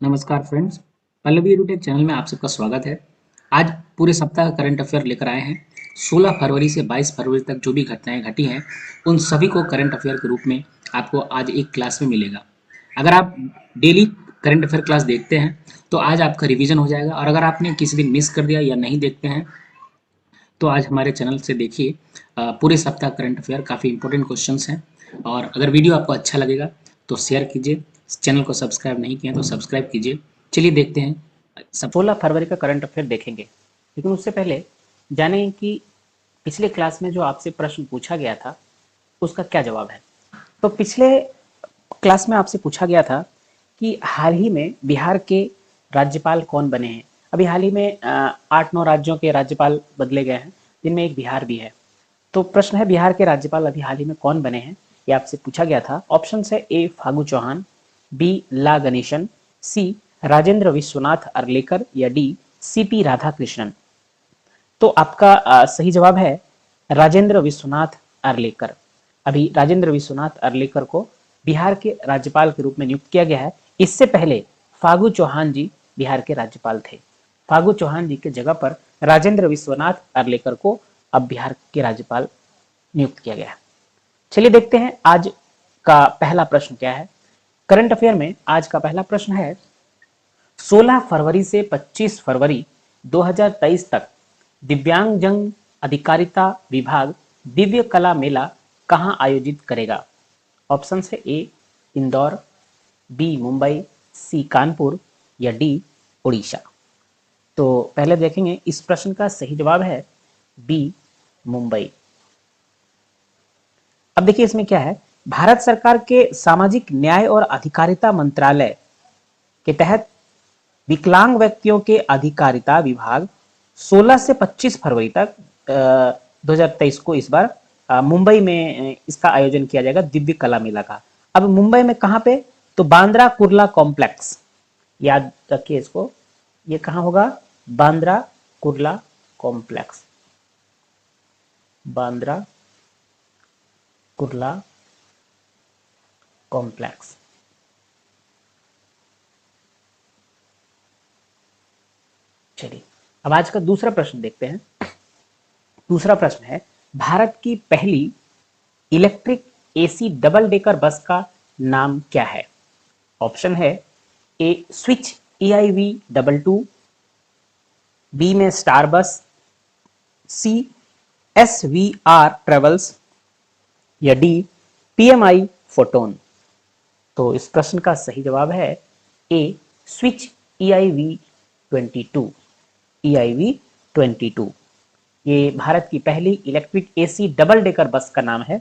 नमस्कार friends, Pallavi edutech channel में आप सबका स्वागत है। आज पूरे सप्ताह का करंट अफेयर लेकर आए हैं। 16 फरवरी से 22 फरवरी तक जो भी घटनाएं घटी हैं, उन सभी को करंट अफेयर के रूप में आपको आज एक क्लास में मिलेगा। अगर आप डेली करंट अफेयर क्लास देखते हैं, तो आज आपका रिवीजन हो जाएगा और अगर आपने किसी दिन मिस कर दिया या नहीं देखते हैं, तो आज हमारे चैनल से देखिए। पूरे सप्ताह करंट अफेयर काफ़ी इंपॉर्टेंट क्वेश्चंस हैं और अगर वीडियो आपको अच्छा लगेगा तो शेयर कीजिए। चैनल को सब्सक्राइब नहीं किया तो सब्सक्राइब कीजिए। चलिए देखते हैं सब। 16 फरवरी का करंट अफेयर देखेंगे, लेकिन उससे पहले जानें कि पिछले क्लास में जो आपसे प्रश्न पूछा गया था उसका क्या जवाब है। तो पिछले क्लास में आपसे पूछा गया था कि हाल ही में बिहार के राज्यपाल कौन बने हैं। अभी हाल ही में 8-9 राज्यों के राज्यपाल बदले गए हैं, जिनमें एक बिहार भी है। तो प्रश्न है, बिहार के राज्यपाल अभी हाल ही में कौन बने हैं, ये आपसे पूछा गया था। ऑप्शन है ए फागू चौहान, बी ला गणेशन, सी राजेंद्र विश्वनाथ अर्लेकर या डी सीपी राधाकृष्णन। तो आपका सही जवाब है राजेंद्र विश्वनाथ अर्लेकर। अभी राजेंद्र विश्वनाथ अर्लेकर को बिहार के राज्यपाल के रूप में नियुक्त किया गया है। इससे पहले फागू चौहान जी बिहार के राज्यपाल थे। फागू चौहान जी के जगह पर राजेंद्र विश्वनाथ अर्लेकर को अब बिहार के राज्यपाल नियुक्त किया गया है। चलिए देखते हैं आज का पहला प्रश्न क्या है। करंट अफेयर में आज का पहला प्रश्न है, 16 फरवरी से 25 फरवरी 2023 तक दिव्यांगजन अधिकारिता विभाग दिव्य कला मेला कहां आयोजित करेगा। ऑप्शन है ए इंदौर, बी मुंबई, सी कानपुर या डी उड़ीसा। तो पहले देखेंगे, इस प्रश्न का सही जवाब है बी मुंबई। अब देखिए इसमें क्या है, भारत सरकार के सामाजिक न्याय और अधिकारिता मंत्रालय के तहत विकलांग व्यक्तियों के अधिकारिता विभाग 16 से 25 फरवरी तक 2023 को इस बार मुंबई में इसका आयोजन किया जाएगा, दिव्य कला मेला का। अब मुंबई में कहां पे, तो बांद्रा कुर्ला कॉम्प्लेक्स, याद रखिए इसको, ये कहां होगा, बांद्रा कुर्ला कॉम्प्लेक्स, बांद्रा कुर्ला कॉम्प्लेक्स। चलिए अब आज का दूसरा प्रश्न देखते हैं। दूसरा प्रश्न है, भारत की पहली electric AC double decker bus का नाम क्या है। ऑप्शन है ए स्विच EIV 22, बी में स्टार बस, सी SVR ट्रेवल्स या डी PMI फोटोन। तो इस प्रश्न का सही जवाब है ए स्विच EIV 22, EIV 22। ये भारत की पहली electric AC double decker bus का नाम है,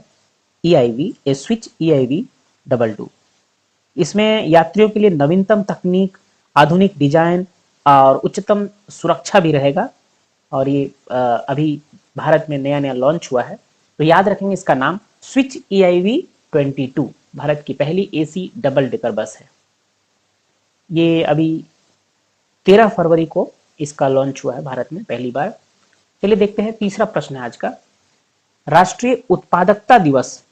EIV स्विच EIV 22। इसमें यात्रियों के लिए नवीनतम तकनीक, आधुनिक डिजाइन और उच्चतम सुरक्षा भी रहेगा। और ये अभी भारत में नया नया लॉन्च हुआ है, तो याद रखेंगे इसका नाम स्विच EIV 22, भारत की पहली एसी डबल डेकर बस है। ये अभी 13 फरवरी को इसका लॉन्च हुआ है भारत में पहली बार। चलिए देखते हैं तीसरा प्रश्न है आज का, राष्ट्रीय उत्पादकता दिवस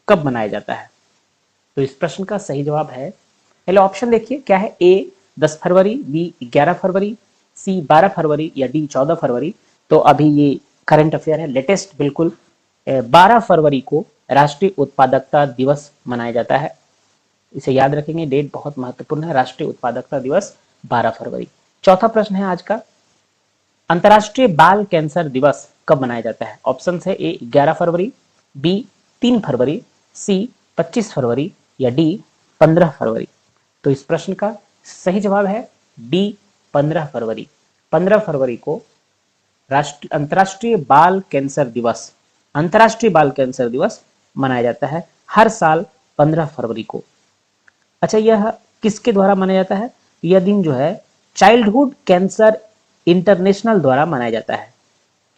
कब मनाया जाता है। तो इस प्रश्न का सही जवाब है, पहले ऑप्शन देखिए क्या है, ए 10 फरवरी, बी 11 फरवरी, सी 12 फरवरी या डी 14 फरवरी। तो अभी ये करंट अफेयर है लेटेस्ट बिल्कुल, 12 फरवरी को राष्ट्रीय उत्पादकता दिवस मनाया जाता है। इसे याद रखेंगे, डेट बहुत महत्वपूर्ण है, राष्ट्रीय उत्पादकता दिवस 12 फरवरी। चौथा प्रश्न है आज का, अंतर्राष्ट्रीय बाल कैंसर दिवस कब मनाया जाता है। ऑप्शन है ए 11 फरवरी, बी 3 फरवरी, सी 25 फरवरी या डी 15 फरवरी। तो इस प्रश्न का सही जवाब है डी 15 फरवरी। 15 फरवरी को अंतर्राष्ट्रीय बाल कैंसर दिवस, अंतर्राष्ट्रीय बाल कैंसर दिवस मनाया जाता है हर साल 15 फरवरी को। अच्छा, यह किसके द्वारा मनाया जाता है, यह दिन जो है चाइल्डहुड कैंसर इंटरनेशनल द्वारा मनाया जाता है,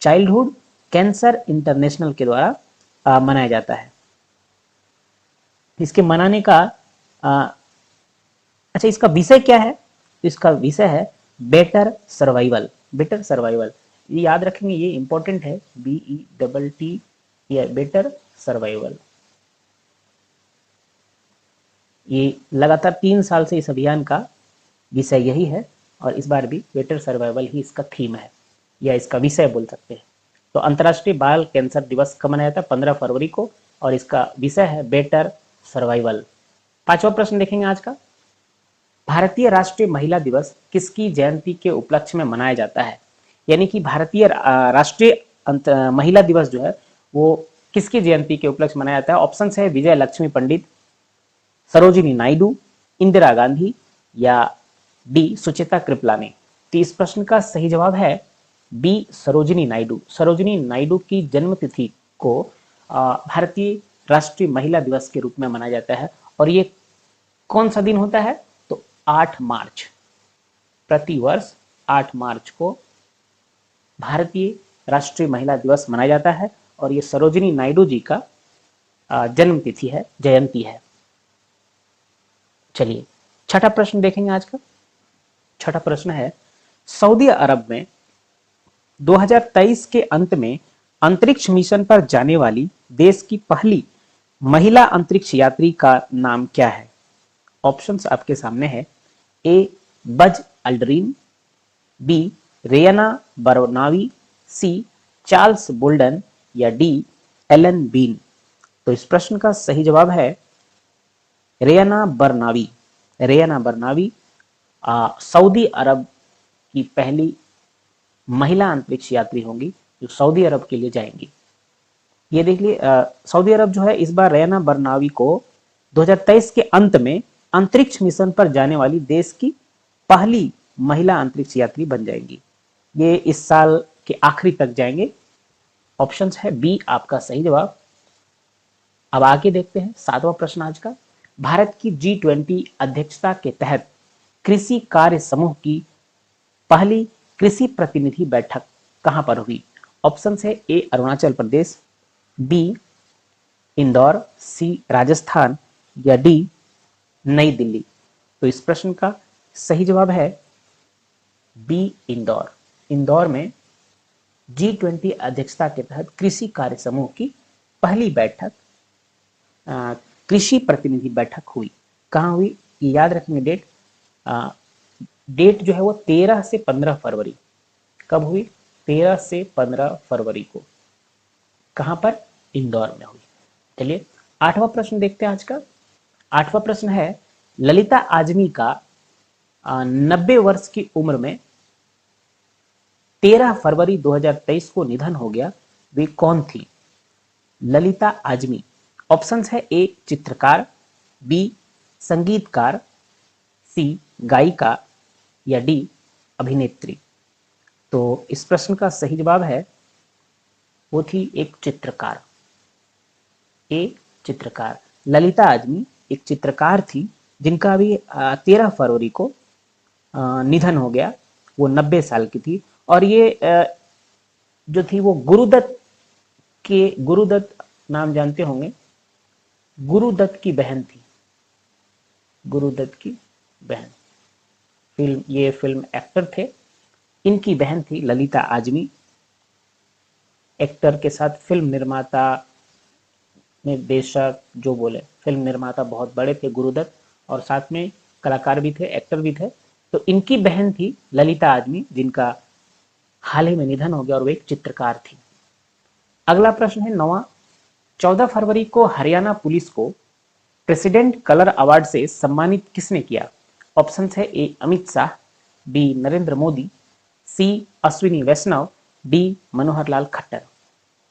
चाइल्डहुड कैंसर इंटरनेशनल के द्वारा मनाया जाता है। इसके मनाने का अच्छा, इसका विषय क्या है, इसका विषय है बेटर सर्वाइवल, बेटर सर्वाइवल। ये याद रखेंगे, ये इंपॉर्टेंट है, BETT, या बेटर सर्वाइवल। ये लगातार 3 साल से इस अभियान का विषय यही है और इस बार भी बेटर सर्वाइवल ही इसका थीम है या इसका विषय बोल सकते हैं। तो अंतर्राष्ट्रीय बाल कैंसर दिवस कब मनाया जाता है? 15 फरवरी को, और इसका विषय है बेटर सर्वाइवल। पांचवा प्रश्न देखेंगे आज का। भारतीय राष्ट्रीय महिला दिवस किसकी जयंती के उपलक्ष्य में मनाया जाता है? यानी कि भारतीय राष्ट्रीय महिला दिवस जो है वो किसकी जयंती के उपलक्ष्य में मनाया जाता है? ऑप्शन है विजय लक्ष्मी पंडित, सरोजिनी नायडू, इंदिरा गांधी या डी सुचेता कृपलानी। तो इस प्रश्न का सही जवाब है बी सरोजिनी नायडू। सरोजिनी नायडू की जन्मतिथि को भारतीय राष्ट्रीय महिला दिवस के रूप में मनाया जाता है। और ये कौन सा दिन होता है? तो 8 मार्च, प्रतिवर्ष 8 मार्च को भारतीय राष्ट्रीय महिला दिवस मनाया जाता है और ये सरोजिनी नायडू जी का जन्म तिथि है, जयंती है। चलिए छठा प्रश्न देखेंगे आज का। छठा प्रश्न है, सऊदी अरब में 2023 के अंत में अंतरिक्ष मिशन पर जाने वाली देश की पहली महिला अंतरिक्ष यात्री का नाम क्या है? ऑप्शंस आपके सामने है। ए बज अल्ड्रिन, बी रेयाना बरनावी, सी चार्ल्स बोल्डन या डी एलन बीन। तो इस प्रश्न का सही जवाब है रेयाना बरनावी। रेयाना बरनावी सऊदी अरब की पहली महिला अंतरिक्ष यात्री होंगी जो सऊदी अरब के लिए जाएंगी। ये देख लिए सऊदी अरब जो है इस बार रेयाना बरनावी को 2023 के अंत में अंतरिक्ष मिशन पर जाने वाली देश की पहली महिला अंतरिक्ष यात्री बन जाएंगी। ये इस साल के आखिरी तक जाएंगे। ऑप्शन है बी आपका सही जवाब। अब आगे देखते हैं सातवां प्रश्न आज का। भारत की G20 अध्यक्षता के तहत कृषि कार्य समूह की पहली कृषि प्रतिनिधि बैठक कहां पर हुई? ऑप्शन है ए अरुणाचल प्रदेश, बी इंदौर, सी राजस्थान या डी नई दिल्ली। तो इस प्रश्न का सही जवाब है बी इंदौर। इंदौर में G20 अध्यक्षता के तहत कृषि कार्य समूह की पहली बैठक, कृषि प्रतिनिधि बैठक हुई। कहां हुई ये याद रखेंगे डेट। डेट जो है वो 13 से 15 फरवरी। कब हुई? 13 से 15 फरवरी को। कहां पर? इंदौर में हुई। चलिए आठवां प्रश्न देखते हैं आज का। आठवां प्रश्न है, ललिता आजमी का 90 वर्ष की उम्र में 13 फरवरी 2023 को निधन हो गया, वे कौन थी? ललिता आजमी। ऑप्शंस है ए चित्रकार, बी संगीतकार, सी गायिका या डी अभिनेत्री। तो इस प्रश्न का सही जवाब है वो थी एक चित्रकार। ए चित्रकार। ललिता आजमी एक चित्रकार थी जिनका अभी 13 फरवरी को निधन हो गया। वो 90 साल की थी और ये जो थी वो गुरुदत्त नाम जानते होंगे, गुरुदत्त की बहन थी। गुरुदत्त की बहन। ये फिल्म एक्टर थे, इनकी बहन थी ललिता आजमी। एक्टर के साथ फिल्म निर्माता, निर्देशक जो बोले, फिल्म निर्माता बहुत बड़े थे गुरुदत्त, और साथ में कलाकार भी थे, एक्टर भी थे। तो इनकी बहन थी ललिता आजमी जिनका हाल ही में निधन हो गया और वे एक चित्रकार थी। अगला प्रश्न है 9वां। 14 फरवरी को हरियाणा पुलिस को प्रेसिडेंट कलर अवार्ड से सम्मानित किसने किया? ऑप्शन है ए अमित शाह, बी नरेंद्र मोदी, सी अश्विनी वैष्णव, डी मनोहर लाल खट्टर।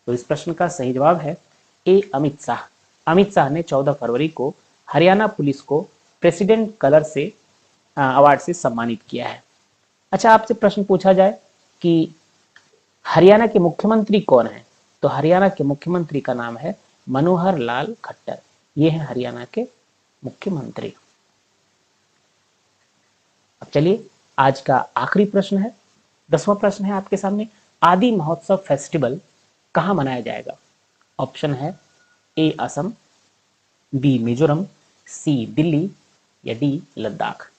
तो इस प्रश्न का सही जवाब है ए अमित शाह। अमित शाह ने 14 फरवरी को हरियाणा पुलिस को प्रेसिडेंट कलर से अवार्ड से सम्मानित किया है। अच्छा, आपसे प्रश्न पूछा जाए कि हरियाणा के मुख्यमंत्री कौन है, तो हरियाणा के मुख्यमंत्री का नाम है मनोहर लाल खट्टर। ये है हरियाणा के मुख्यमंत्री। अब चलिए आज का आखिरी प्रश्न है, 10वां प्रश्न है आपके सामने। आदि महोत्सव फेस्टिवल कहां मनाया जाएगा? ऑप्शन है ए असम, बी मिजोरम, सी दिल्ली या डी लद्दाख।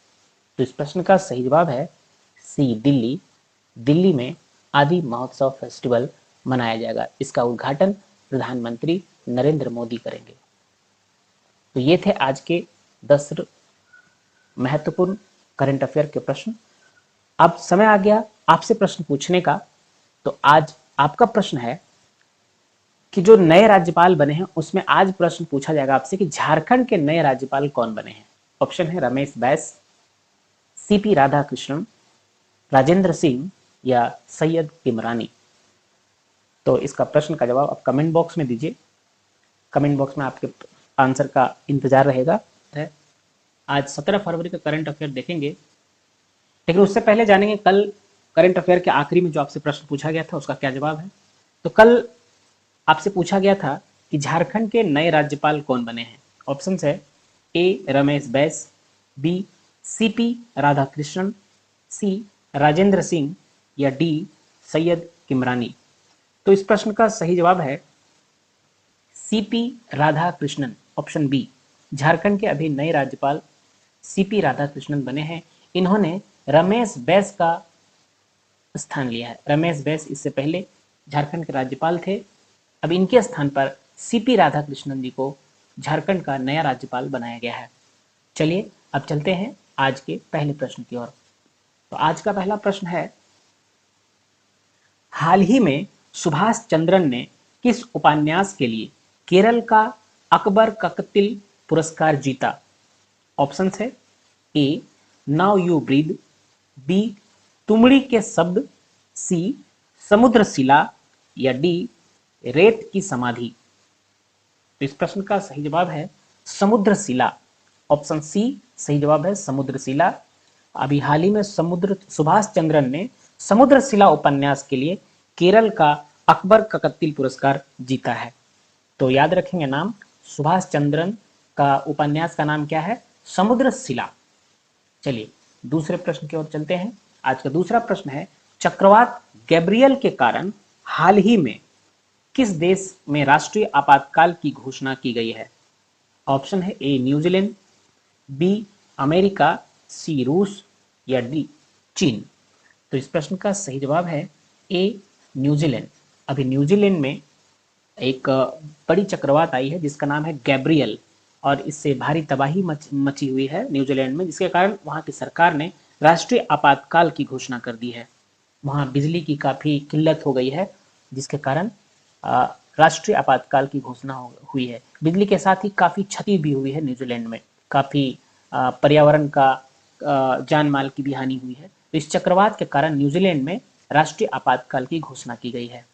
तो इस प्रश्न का सही जवाब है सी दिल्ली। दिल्ली में आदि महोत्सव फेस्टिवल मनाया जाएगा। इसका उद्घाटन प्रधानमंत्री नरेंद्र मोदी करेंगे। तो ये थे आज के 10 महत्वपूर्ण करंट अफेयर के प्रश्न। अब समय आ गया आपसे प्रश्न पूछने का। तो आज आपका प्रश्न है कि जो नए राज्यपाल बने हैं उसमें आज प्रश्न पूछा जाएगा आपसे कि झारखंड के नए राज्यपाल कौन बने हैं। ऑप्शन है रमेश बैस, सीपी राधाकृष्णन, राजेंद्र सिंह या सैयद इमरानी। तो इसका प्रश्न का जवाब आप कमेंट बॉक्स में दीजिए। कमेंट बॉक्स में आपके आंसर का इंतजार रहेगा। आज 17 फरवरी का करंट अफेयर देखेंगे, लेकिन उससे पहले जानेंगे कल करंट अफेयर के आखिरी में जो आपसे प्रश्न पूछा गया था उसका क्या जवाब है। तो कल आपसे पूछा गया था कि झारखंड के नए राज्यपाल कौन बने हैं। ऑप्शन है ए रमेश बैस, बी सीपी राधाकृष्णन, सी राजेंद्र सिंह या डी सैयद इमरानी। तो इस प्रश्न का सही जवाब है सीपी राधाकृष्णन, ऑप्शन बी। झारखंड के अभी नए राज्यपाल सीपी राधाकृष्णन बने हैं। इन्होंने रमेश बैस का स्थान लिया है। रमेश बैस इससे पहले झारखंड के राज्यपाल थे। अब इनके स्थान पर सीपी राधाकृष्णन जी को झारखंड का नया राज्यपाल बनाया गया है। चलिए अब चलते हैं आज के पहले प्रश्न की ओर। तो आज का पहला प्रश्न है, हाल ही में सुभाष चंद्रन ने किस उपन्यास के लिए केरल का अकबर ककतिल पुरस्कार जीता। ऑप्शन है ए नाउ यू ब्रीद, बी तुमड़ी के शब्द, सी समुद्र शिला या डी रेत की समाधि। तो इस प्रश्न का सही जवाब है समुद्र शिला, ऑप्शन सी सही जवाब है समुद्र शिला। अभी हाल ही में सुभाष चंद्रन ने समुद्र शिला उपन्यास के लिए केरल का अकबर ककतिल पुरस्कार जीता है। तो याद रखेंगे नाम, सुभाष चंद्रन का उपन्यास का नाम क्या है, समुद्र शिला। चलिए दूसरे प्रश्न की ओर चलते हैं। आज का दूसरा प्रश्न है, चक्रवात गैब्रियल के कारण हाल ही में किस देश में राष्ट्रीय आपातकाल की घोषणा की गई है। ऑप्शन है ए न्यूजीलैंड, बी अमेरिका, सी रूस या डी चीन। तो इस प्रश्न का सही जवाब है ए न्यूजीलैंड। अभी न्यूजीलैंड में एक बड़ी चक्रवात आई है जिसका नाम है गैब्रियल, और इससे भारी तबाही मची हुई है न्यूजीलैंड में, जिसके कारण वहां की सरकार ने राष्ट्रीय आपातकाल की घोषणा कर दी है। वहां बिजली की काफी किल्लत हो गई है, जिसके कारण राष्ट्रीय आपातकाल की घोषणा हुई है। बिजली के साथ ही काफी क्षति भी हुई है न्यूजीलैंड में, काफी पर्यावरण का जान माल की भी हानि हुई है। तो इस चक्रवात के कारण न्यूजीलैंड में राष्ट्रीय आपातकाल की घोषणा की गई है।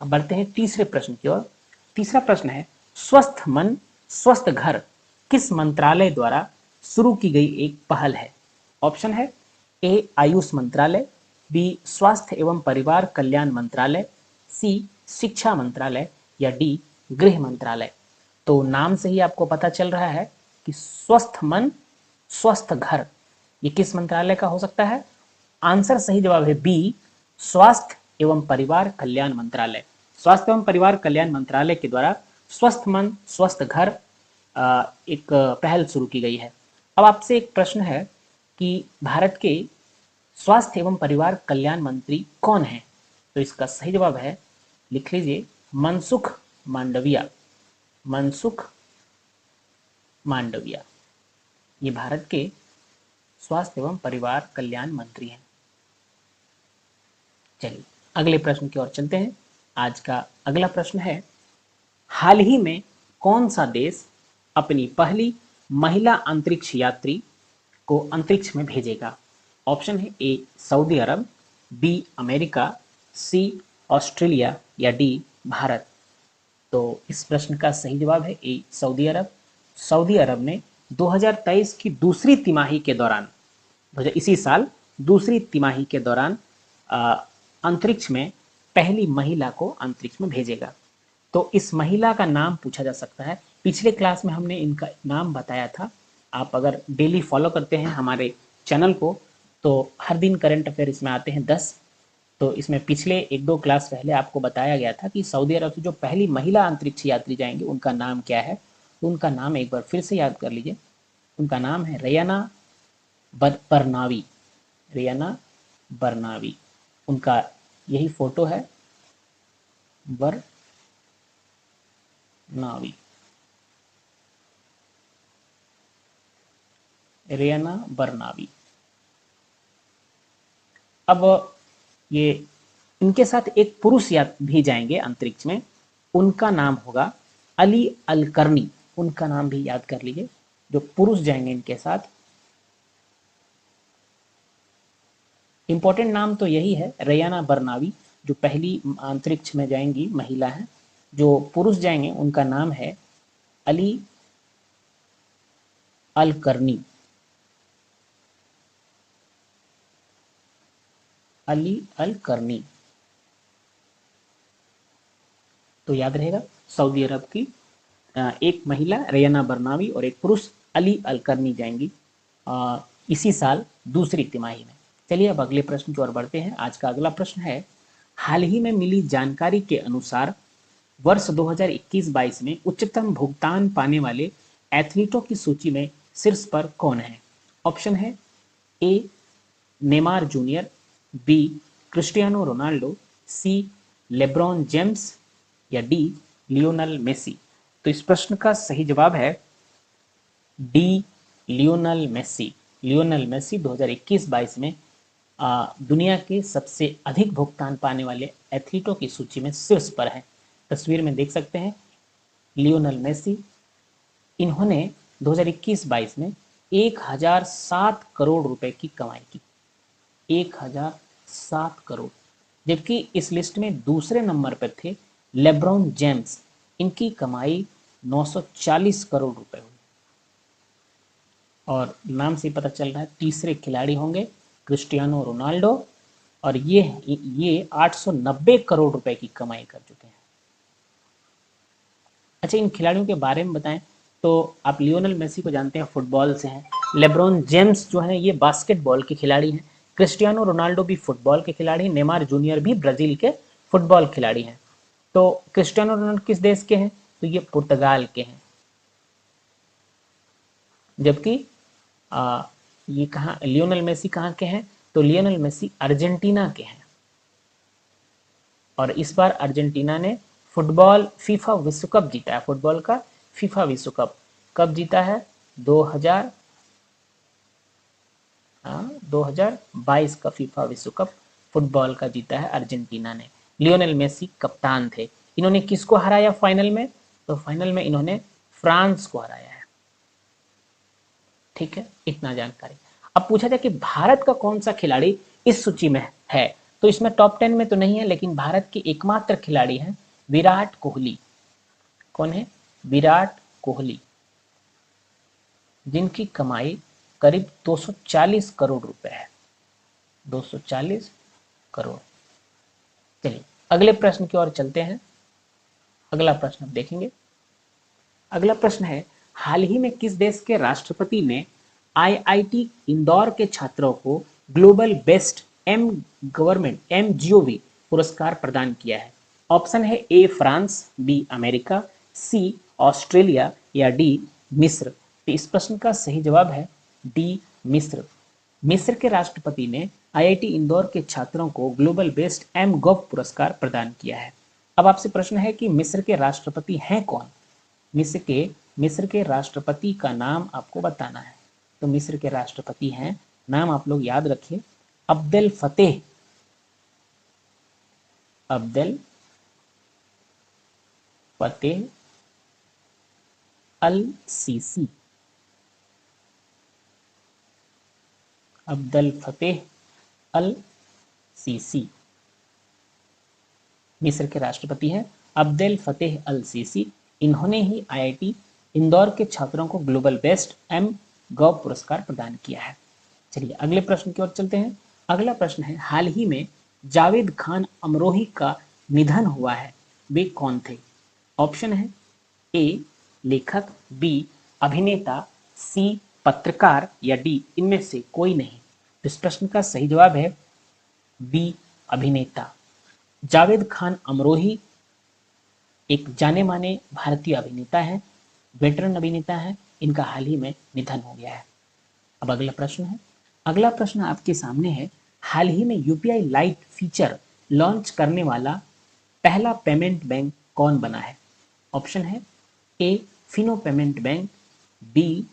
अब बढ़ते हैं तीसरे प्रश्न की ओर। तीसरा प्रश्न है, स्वस्थ मन स्वस्थ घर किस मंत्रालय द्वारा शुरू की गई एक पहल है। ऑप्शन है ए आयुष मंत्रालय, बी स्वास्थ्य एवं परिवार कल्याण मंत्रालय, सी शिक्षा मंत्रालय या डी गृह मंत्रालय। तो नाम से ही आपको पता चल रहा है कि स्वस्थ मन स्वस्थ घर ये किस मंत्रालय का हो सकता है। आंसर सही जवाब है बी स्वास्थ्य एवं परिवार कल्याण मंत्रालय। स्वास्थ्य एवं परिवार कल्याण मंत्रालय के द्वारा स्वस्थ मन स्वस्थ घर एक पहल शुरू की गई है। अब आपसे एक प्रश्न है कि भारत के स्वास्थ्य एवं परिवार कल्याण मंत्री कौन है। तो इसका सही जवाब है, लिख लीजिए, मनसुख मांडविया। मनसुख मांडविया ये भारत के स्वास्थ्य एवं परिवार कल्याण मंत्री हैं। चलिए अगले प्रश्न की ओर चलते हैं। आज का अगला प्रश्न है, हाल ही में कौन सा देश अपनी पहली महिला अंतरिक्ष यात्री को अंतरिक्ष में भेजेगा। ऑप्शन है ए सऊदी अरब, बी अमेरिका, सी ऑस्ट्रेलिया या डी भारत। तो इस प्रश्न का सही जवाब है ए सऊदी अरब। सऊदी अरब ने 2023 की दूसरी तिमाही के दौरान, इसी साल दूसरी तिमाही के दौरान अंतरिक्ष में पहली महिला को अंतरिक्ष में भेजेगा। तो इस महिला का नाम पूछा जा सकता है। पिछले क्लास में हमने इनका नाम बताया था। आप अगर डेली फॉलो करते हैं हमारे चैनल को तो हर दिन करंट अफेयर इसमें आते हैं 10। तो इसमें पिछले एक दो क्लास पहले आपको बताया गया था कि सऊदी अरब से जो पहली महिला अंतरिक्ष यात्री जाएंगे उनका नाम क्या है। उनका नाम एक बार फिर से याद कर लीजिए। उनका नाम है रेयाना बरनावी। रेयाना बरनावी उनका यही फोटो है, बरनावी, रेयाना बरनावी। अब ये इनके साथ एक पुरुष भी जाएंगे अंतरिक्ष में, उनका नाम होगा अली अल करनी। उनका नाम भी याद कर लीजिए, जो पुरुष जाएंगे इनके साथ। इंपॉर्टेंट नाम तो यही है, रयाना बरनावी, जो पहली अंतरिक्ष में जाएंगी महिला है। जो पुरुष जाएंगे उनका नाम है अली अल करनी। अली अल करनी, तो याद रहेगा, सऊदी अरब की एक महिला रयाना बरनावी और एक पुरुष अली अल करनी जाएंगी इसी साल दूसरी तिमाही में। चलिए अब अगले प्रश्न की ओर बढ़ते हैं। आज का अगला प्रश्न है, हाल ही में मिली जानकारी के अनुसार वर्ष 2021-22 में उच्चतम भुगतान पाने वाले एथलीटों की सूची में शीर्ष पर कौन है? ऑप्शन है A Neymar junior, B Cristiano Ronaldo, C LeBron James या डी लियोनल मेसी। तो इस प्रश्न का सही जवाब है D Lionel Messi. Lionel Messi 2021-22 में दुनिया के सबसे अधिक भुगतान पाने वाले एथलीटों की सूची में शीर्ष पर है। तस्वीर में देख सकते हैं लियोनल मेसी। इन्होंने 2021-22 में 1007 करोड़ रुपए की कमाई की, 1007 करोड़। जबकि इस लिस्ट में दूसरे नंबर पर थे लेब्रॉन जेम्स, इनकी कमाई 940 करोड़ रुपए हुई। और नाम से पता चल रहा है तीसरे खिलाड़ी होंगे क्रिस्टियानो रोनाल्डो, और ये 890 करोड़ रुपए की कमाई कर चुके हैं। अच्छा, इन खिलाड़ियों के बारे में बताएं तो आप लियोनल मेसी को जानते हैं, फुटबॉल से हैं। लेब्रॉन जेम्स जो है ये बास्केटबॉल के खिलाड़ी हैं। क्रिस्टियानो रोनाल्डो भी फुटबॉल के खिलाड़ी हैं। नेमार जूनियर भी ब्राजील के फुटबॉल खिलाड़ी हैं। तो क्रिस्टियानो रोनाल्डो किस देश के हैं? तो ये पुर्तगाल के हैं। जबकि ये कहाँ, लियोनल मेसी कहाँ के हैं? तो लियोनल मेसी अर्जेंटीना के हैं। और इस बार अर्जेंटीना ने फुटबॉल फीफा विश्व कप जीता है। फुटबॉल का फीफा विश्व कप कब जीता है? 2022 का फीफा विश्व कप फुटबॉल का जीता है अर्जेंटीना ने। लियोनेल मेसी कप्तान थे। इन्होंने किसको हराया फाइनल में? तो फाइनल में इन्होंने फ्रांस को हराया है। ठीक है, इतना जानकारी। अब पूछा जाए कि भारत का कौन सा खिलाड़ी इस सूची में है, तो इसमें टॉप 10 में तो नहीं है, लेकिन भारत के एकमात्र खिलाड़ी हैं विराट कोहली। कौन है? विराट कोहली, जिनकी कमाई करीब 240 करोड़ रुपए है। 240 करोड़। चलिए अगले प्रश्न की ओर चलते हैं। अगला प्रश्न अब देखेंगे। अगला प्रश्न है, हाल ही में किस देश के राष्ट्रपति ने आईआईटी इंदौर के छात्रों को ग्लोबल बेस्ट MGOV पुरस्कार प्रदान किया है? ऑप्शन है A France, B America, C Australia या डी मिस्र। तो इस प्रश्न का सही जवाब है डी मिस्र। मिस्र के राष्ट्रपति ने आईआईटी इंदौर के छात्रों को ग्लोबल बेस्ट MGOV पुरस्कार प्रदान किया है। अब आपसे प्रश्न है कि मिस्र के राष्ट्रपति हैं कौन? मिस्र के राष्ट्रपति का नाम आपको बताना है। तो मिस्र के राष्ट्रपति हैं, नाम आप लोग याद रखिए, अब्देल फतेह अल सीसी। अब्देल फतेह अल सीसी मिस्र के राष्ट्रपति हैं अब्देल फतेह अल सीसी। इन्होंने ही आईआईटी इंदौर के छात्रों को ग्लोबल बेस्ट MGOV पुरस्कार प्रदान किया है। चलिए अगले प्रश्न की ओर चलते हैं। अगला प्रश्न है, हाल ही में जावेद खान अमरोही का निधन हुआ है, वे कौन थे? ऑप्शन है ए लेखक, बी अभिनेता, सी पत्रकार या डी इनमें से कोई नहीं। इस प्रश्न का सही जवाब है बी अभिनेता। जावेद खान अमरोही एक जाने माने भारतीय अभिनेता हैं, वेटरन अभिनेता हैं। इनका हाल ही में निधन हो गया है। अब अगला प्रश्न है। अगला प्रश्न आपके सामने है, हाल ही में यूपीआई लाइट फीचर लॉन्च करने वाला पहला पेमेंट बैंक कौन बना है? ऑप्शन है A Fino payment bank, B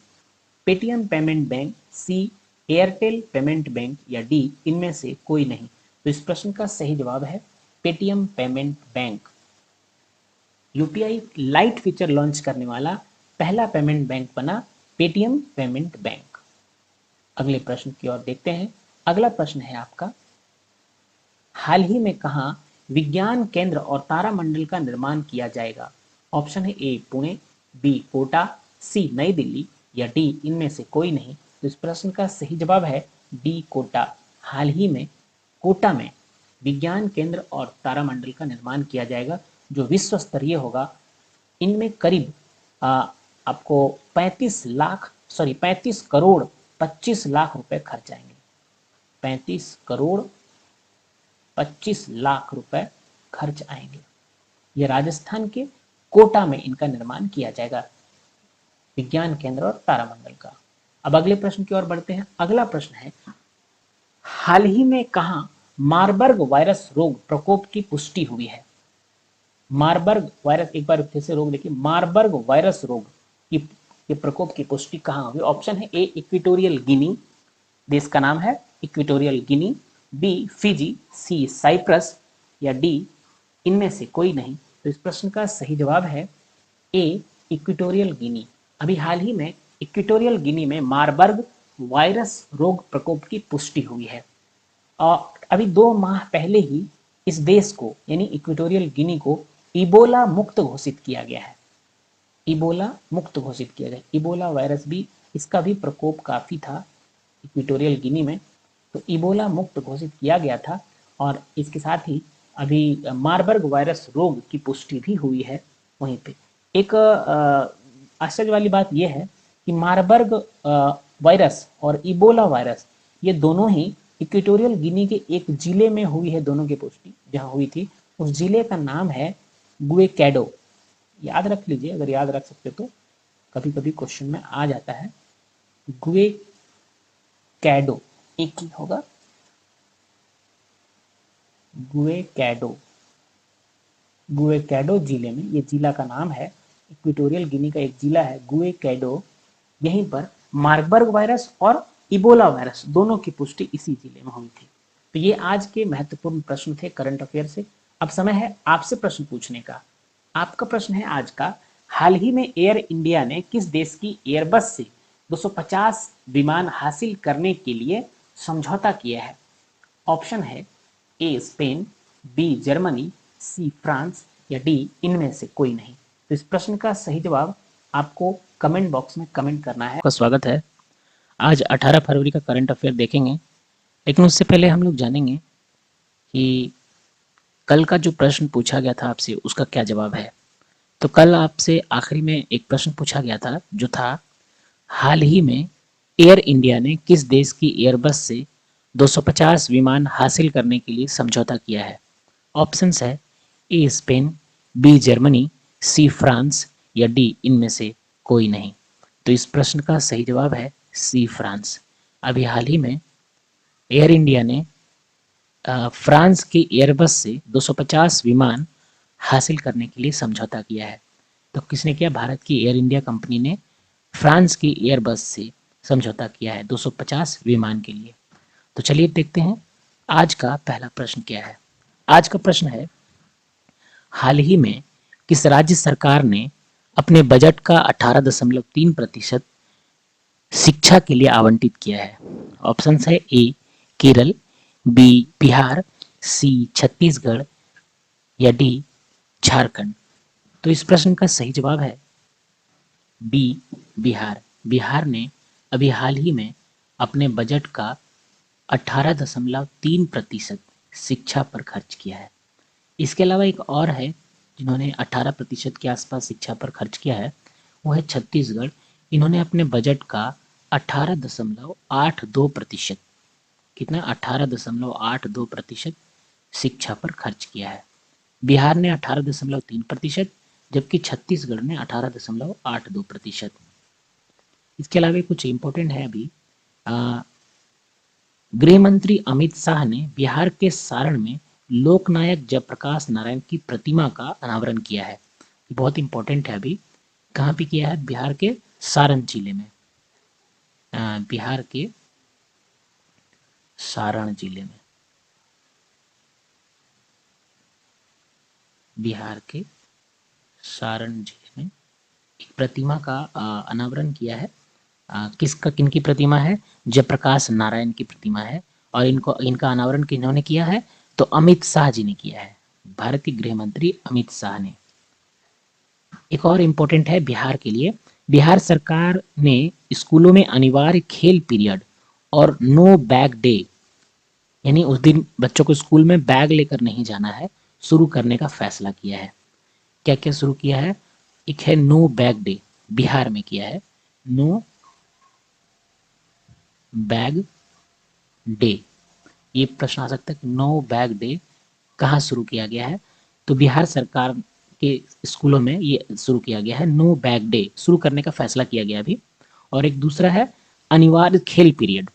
Paytm payment bank, C Airtel payment bank या डी इनमें से कोई नहीं। तो इस प्रश्न का सही जवाब है Paytm payment bank. UPI light feature launch करने वाला पहला पेमेंट बैंक बना पेटीएम पेमेंट बैंक। अगले प्रश्न की ओर देखते हैं। अगला प्रश्न है आपका, हाल ही में कहाँ विज्ञान केंद्र और तारामंडल का निर्माण किया जाएगा? ऑप्शन है ए पुणे, बी कोटा, सी नई दिल्ली या डी इनमें से कोई नहीं। तो इस प्रश्न का सही जवाब है डी कोटा। हाल ही में कोटा में विज्ञान केंद्र और तारामंडल का निर्माण किया जाएगा जो विश्व स्तरीय होगा। इनमें करीब आपको 35 करोड़ 25 लाख रुपए खर्च आएंगे। 35 करोड़ 25 लाख रुपए खर्च आएंगे। यह राजस्थान के कोटा में इनका निर्माण किया जाएगा, विज्ञान केंद्र और तारामंडल का। अब अगले प्रश्न की ओर बढ़ते हैं। अगला प्रश्न है, हाल ही में कहां मारबर्ग वायरस रोग प्रकोप की पुष्टि हुई है? मारबर्ग वायरस, एक बार फिर से रोग देखिए, मारबर्ग वायरस रोग की प्रकोप की पुष्टि कहां हुई? ऑप्शन है ए इक्वेटोरियल गिनी, देश का नाम है इक्वेटोरियल गिनी, बी फिजी, सी साइप्रस या डी इनमें से कोई नहीं। तो इस प्रश्न का सही जवाब है ए इक्वेटोरियल गिनी। अभी हाल ही में इक्वेटोरियल गिनी में मारबर्ग वायरस रोग प्रकोप की पुष्टि हुई है। और अभी 2 माह पहले ही इस देश को यानी इक्वेटोरियल गिनी को इबोला मुक्त घोषित किया गया है। इबोला मुक्त घोषित किया गया। इबोला वायरस भी, इसका भी प्रकोप काफी था इक्वेटोरियल गिनी में, तो इबोला मुक्त घोषित किया गया था। और इसके साथ ही अभी मारबर्ग वायरस रोग की पुष्टि भी हुई है वहीं पे। एक आश्चर्य वाली बात यह है कि मारबर्ग वायरस और इबोला वायरस ये दोनों ही इक्वेटोरियल गिनी के एक जिले में हुई है। दोनों की पुष्टि जहां हुई थी उस जिले का नाम है गुएकैडो। याद रख लीजिए, अगर याद रख सकते तो, कभी कभी क्वेश्चन में आ जाता है। गुएकैडो एक ही होगा, गुएकैडो। गुएकैडो जिले में, ये जिला का नाम है, इक्वेटोरियल गिनी का एक जिला है गुएकैडो। यहीं पर मार्बर्ग वायरस और इबोला वायरस दोनों की पुष्टि इसी जिले में हुई थी। तो ये आज के महत्वपूर्ण प्रश्न थे करंट अफेयर से। अब समय है आपसे प्रश्न पूछने का। आपका प्रश्न है आज का, हाल ही में एयर इंडिया ने किस देश की एयरबस से 250 विमान हासिल करने के लिए समझौता किया है? ऑप्शन है A Spain, B Germany, C France या डी इनमें से कोई नहीं। तो इस प्रश्न का सही जवाब आपको कमेंट बॉक्स में कमेंट करना है। आपका स्वागत है। आज 18 फरवरी का करंट अफेयर देखेंगे, लेकिन उससे पहले हम लोग जानेंगे कि कल का जो प्रश्न पूछा गया था आपसे उसका क्या जवाब है। तो कल आपसे आखिरी में एक प्रश्न पूछा गया था जो था, हाल ही में एयर इंडिया ने किस देश की एयरबस से 250 विमान हासिल करने के लिए समझौता किया है? ऑप्शंस है A Spain, B Germany, C France या डी इनमें से कोई नहीं। तो इस प्रश्न का सही जवाब है सी फ्रांस। अभी हाल ही में एयर इंडिया ने फ्रांस की एयरबस से 250 विमान हासिल करने के लिए समझौता किया है। तो किसने किया? भारत की एयर इंडिया कंपनी ने फ्रांस की एयरबस से समझौता किया है 250 विमान के लिए। तो चलिए देखते हैं आज का पहला प्रश्न क्या है। आज का प्रश्न है, हाल ही में किस राज्य सरकार ने अपने बजट का 18.3% शिक्षा के लिए आवंटित किया है? ऑप्शंस है ए केरल, बी बिहार, सी छत्तीसगढ़ या डी झारखंड। तो इस प्रश्न का सही जवाब है बी बिहार। बिहार ने अभी हाल ही में अपने बजट का 18.3% शिक्षा पर खर्च किया है। इसके अलावा एक और है जिन्होंने 18% के आसपास शिक्षा पर खर्च किया है, वो है छत्तीसगढ़। इन्होंने अपने बजट का 18.82%, कितना? 18.82% शिक्षा पर खर्च किया है। बिहार ने 18.3%, जबकि छत्तीसगढ़ ने 18.82%। इसके अलावा कुछ इंपॉर्टेंट है अभी, गृह मंत्री अमित शाह ने बिहार के सारण में लोकनायक जयप्रकाश नारायण की प्रतिमा का अनावरण किया है। बहुत इंपॉर्टेंट है। अभी कहाँ पे किया है? बिहार के सारण जिले में। बिहार के सारण जिले में, बिहार के सारण जिले में एक प्रतिमा का अनावरण किया है। किसका, किनकी प्रतिमा है? जयप्रकाश नारायण की प्रतिमा है। और इनका अनावरण किन्होंने किया है? तो अमित शाह जी ने किया है, भारतीय गृह मंत्री अमित शाह ने। एक और इम्पोर्टेंट है बिहार के लिए, बिहार सरकार ने स्कूलों में अनिवार्य खेल पीरियड और नो बैग डे, यानी उस दिन बच्चों को स्कूल में बैग लेकर नहीं जाना है, शुरू करने का फैसला किया है। क्या क्या शुरू किया है? एक है नो बैग डे, बिहार में किया है नो बैग डे। ये प्रश्न आ सकता है कि नो बैग डे कहाँ शुरू किया गया है? तो बिहार सरकार के स्कूलों में ये शुरू किया गया है, नो बैग डे शुरू करने का फैसला किया गया अभी। और एक दूसरा है अनिवार्य खेल पीरियड,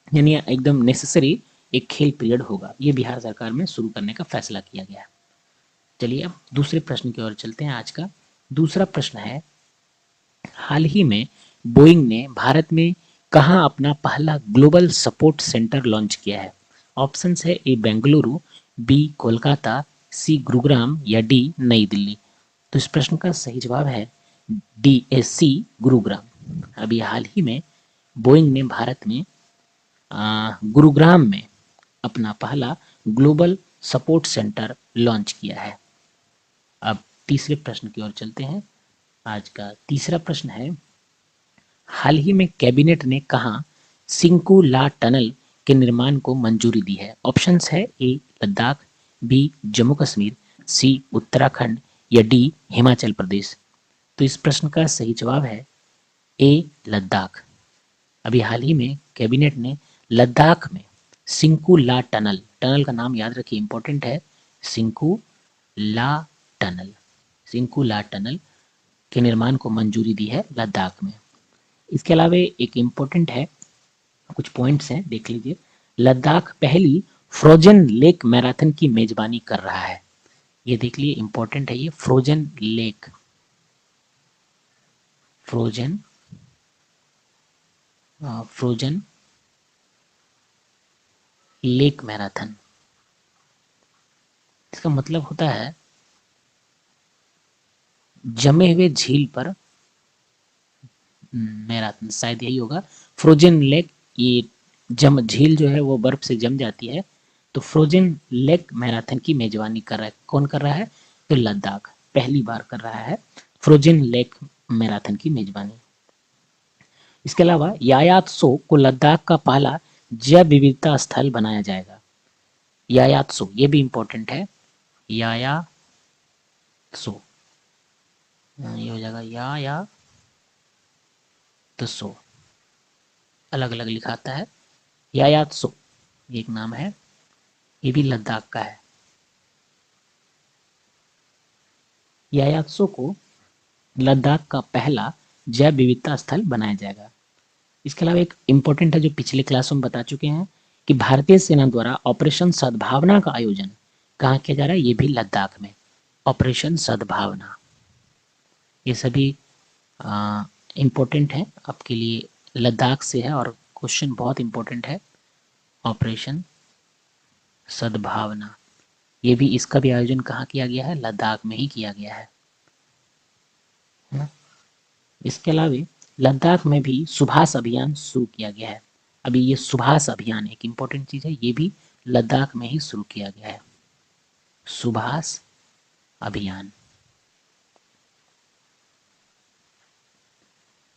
यानी एकदम नेसेसरी एक खेल पीरियड होगा, ये बिहार सरकार में शुरू करने का फैसला किया गया है। चलिए अब दूसरे प्रश्न की ओर चलते हैं। आज का दूसरा प्रश्न है, हाल ही में बोइंग ने भारत में कहाँ अपना पहला ग्लोबल सपोर्ट सेंटर लॉन्च किया है? ऑप्शंस है ए बेंगलुरु, बी कोलकाता, सी गुरुग्राम या डी नई दिल्ली। तो इस प्रश्न का सही जवाब है डी, सी गुरुग्राम। अभी हाल ही में बोइंग ने भारत में गुरुग्राम में अपना पहला ग्लोबल सपोर्ट सेंटर लॉन्च किया है। अब तीसरे प्रश्न की ओर चलते हैं। आज का तीसरा प्रश्न है, हाल ही में कैबिनेट ने कहा सिंकू ला टनल के निर्माण को मंजूरी दी है? ऑप्शंस है ए लद्दाख, बी जम्मू कश्मीर, सी उत्तराखंड या डी हिमाचल प्रदेश। तो इस प्रश्न का सही जवाब है ए लद्दाख। अभी हाल ही में कैबिनेट ने लद्दाख में सिंकू ला टनल, टनल का नाम याद रखिए, इंपॉर्टेंट है, सिंकू ला टनल, सिंकू ला टनल के निर्माण को मंजूरी दी है लद्दाख में। इसके अलावा एक इम्पोर्टेंट है, कुछ पॉइंट्स हैं देख लीजिए। लद्दाख पहली फ्रोजन लेक मैराथन की मेजबानी कर रहा है, ये देख लीजिए, इंपॉर्टेंट है ये, frozen lake, frozen frozen lake marathon. इसका मतलब होता है जमे हुए झील पर मैराथन, शायद यही होगा। फ्रोजन लेक, ये जम झील जो है वो बर्फ से जम जाती है, तो फ्रोजन लेक मैराथन की मेजबानी कर रहा है। कौन कर रहा है? तो लद्दाख पहली बार कर रहा है फ्रोजन लेक मैराथन की मेजबानी। इसके अलावा यायात्सो को लद्दाख का पहला जैव विविधता स्थल बनाया जाएगा। यायात्सो, ये भी इंपॉर्टेंट है, यायात्सो, ये हो जाएगा या तो सो, अलग अलग लिखा आता है। यायात्सो एक नाम है, ये भी लद्दाख का है। यायात्सो को लद्दाख का पहला जैव विविधता स्थल बनाया जाएगा। इसके अलावा एक इम्पोर्टेंट है जो पिछले क्लास में बता चुके हैं कि भारतीय सेना द्वारा ऑपरेशन सद्भावना का आयोजन कहाँ किया जा रहा है? ये भी लद्दाख में, ऑपरेशन सद्भावना। ये सभी इम्पोर्टेंट है आपके लिए, लद्दाख से है और क्वेश्चन बहुत इम्पोर्टेंट है, ऑपरेशन सद्भावना। ये भी, इसका भी आयोजन कहाँ किया गया है? लद्दाख में ही किया गया है ना? इसके अलावा लद्दाख में भी सुभाष अभियान शुरू किया गया है। अभी ये सुभाष अभियान एक इम्पोर्टेंट चीज है, ये भी लद्दाख में ही शुरू किया गया है, सुभाष अभियान,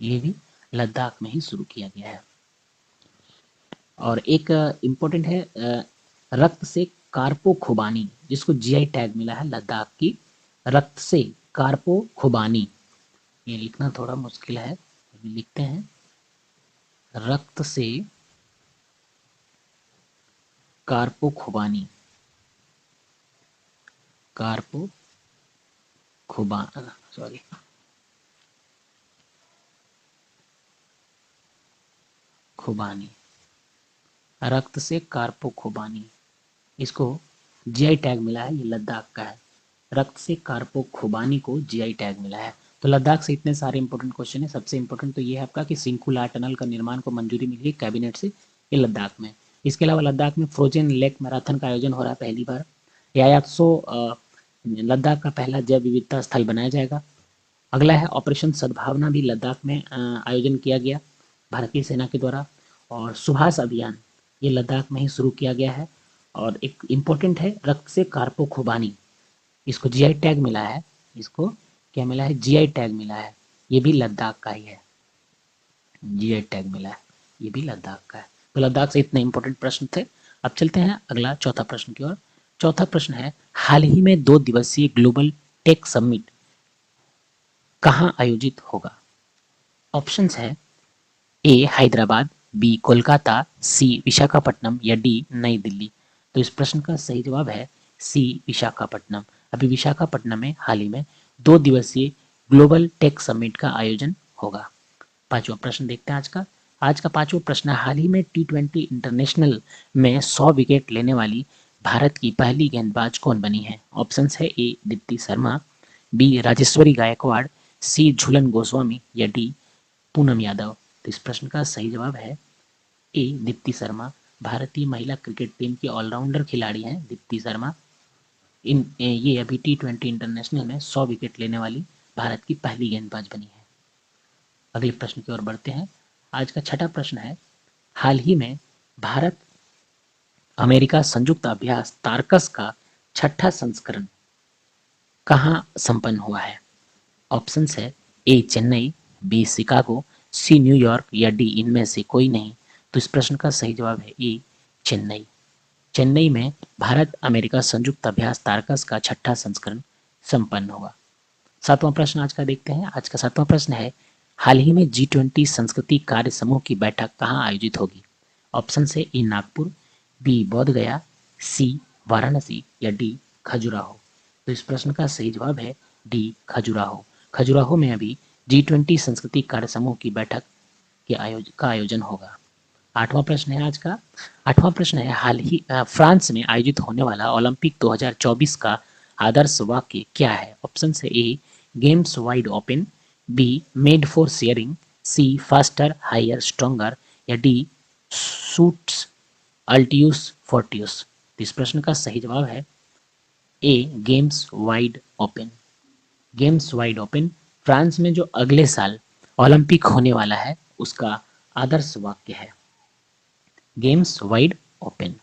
ये भी लद्दाख में ही शुरू किया गया है। और एक इम्पोर्टेंट है रक्त से कार्पो खुबानी, जिसको जीआई टैग मिला है लद्दाख की, रक्त से कार्पो खुबानी। ये लिखना थोड़ा मुश्किल है, अभी लिखते हैं, रक्त से कार्पो खुबानी, कार्पो खुबा सॉरी खुबानी, रक्त से कार्पो खुबानी, इसको जीआई टैग मिला है, ये लद्दाख का है। रक्त से कार्पो खुबानी को जीआई टैग मिला है। तो लद्दाख से इतने सारे इंपॉर्टेंट क्वेश्चन है। सबसे इंपॉर्टेंट तो ये है आपका कि सिंकुला टनल का निर्माण को मंजूरी मिली है कैबिनेट से, ये लद्दाख में। इसके अलावा लद्दाख में फ्रोजन लेक मैराथन का आयोजन हो रहा है पहली बार। यायात्सो लद्दाख का पहला जैव विविधता स्थल बनाया जाएगा। अगला है ऑपरेशन सद्भावना, भी लद्दाख में आयोजन किया गया भारतीय सेना के द्वारा। और सुभाष अभियान, ये लद्दाख में ही शुरू किया गया है। और एक इम्पोर्टेंट है रक्त से कार्पो खुबानी, इसको जीआई टैग मिला है। इसको क्या मिला है? जीआई टैग मिला है। ये भी लद्दाख का ही है, जीआई टैग मिला है, ये भी लद्दाख का है। तो लद्दाख से इतने इंपॉर्टेंट प्रश्न थे। अब चलते हैं अगला चौथा प्रश्न की ओर। चौथा प्रश्न है, हाल ही में 2 दिवसीय ग्लोबल टेक समिट कहाँ आयोजित होगा? ऑप्शंस है ए हैदराबाद, बी कोलकाता, सी विशाखापट्टनम या डी नई दिल्ली। तो इस प्रश्न का सही जवाब है सी विशाखापट्टनम। अभी विशाखापट्टनम में हाल ही में 2 दिवसीय ग्लोबल टेक समिट का आयोजन होगा। पांचवा प्रश्न देखते हैं आज का पांचवा प्रश्न, हाल ही में T20 इंटरनेशनल में 100 विकेट लेने वाली भारत की पहली गेंदबाज कौन बनी है? ऑप्शंस है ए दीप्ति शर्मा, बी राजेश्वरी गायकवाड़, सी झूलन गोस्वामी या डी पूनम यादव। तो इस प्रश्न का सही जवाब है ए दीप्ति शर्मा। भारतीय महिला क्रिकेट टीम की ऑलराउंडर खिलाड़ी हैं दीप्ति शर्मा। ये अभी T20 इंटरनेशनल में 100 विकेट लेने वाली भारत की पहली गेंदबाज बनी है। अगले प्रश्न की ओर बढ़ते हैं। आज का छठा प्रश्न है, हाल ही में भारत अमेरिका संयुक्त अभ्यास तारकस का छठा संस्करण कहाँ संपन्न हुआ है? ऑप्शंस है A Chennai, B Chicago, C New York या डी इनमें से कोई नहीं। तो इस प्रश्न का सही जवाब है ए चेन्नई। चेन्नई में भारत अमेरिका संयुक्त अभ्यास तारकस का छठा संस्करण संपन्न हुआ। सातवां प्रश्न आज का देखते हैं। आज का सातवां प्रश्न है, हाल ही में G20 संस्कृति कार्य समूह की बैठक कहाँ आयोजित होगी? ऑप्शन है ए नागपुर, बी बोध गया, सी वाराणसी या डी खजुराहो। तो इस प्रश्न का सही जवाब है डी खजुराहो। खजुराहो में अभी G20 संस्कृति कार्य समूह की बैठक का आयोजन होगा। आठवां प्रश्न है आज का। आठवां प्रश्न है, हाल ही फ्रांस में आयोजित होने वाला ओलंपिक 2024 का आदर्श वाक्य क्या है? ऑप्शन है A games wide open, B made for sharing, C faster higher stronger या डी सूट्स अल्टियूस फोर्टियस। इस प्रश्न का सही जवाब है A games wide open. Games wide open France में जो अगले साल ओलंपिक होने वाला है उसका आदर्श वाक्य है, गेम्स वाइड ओपन।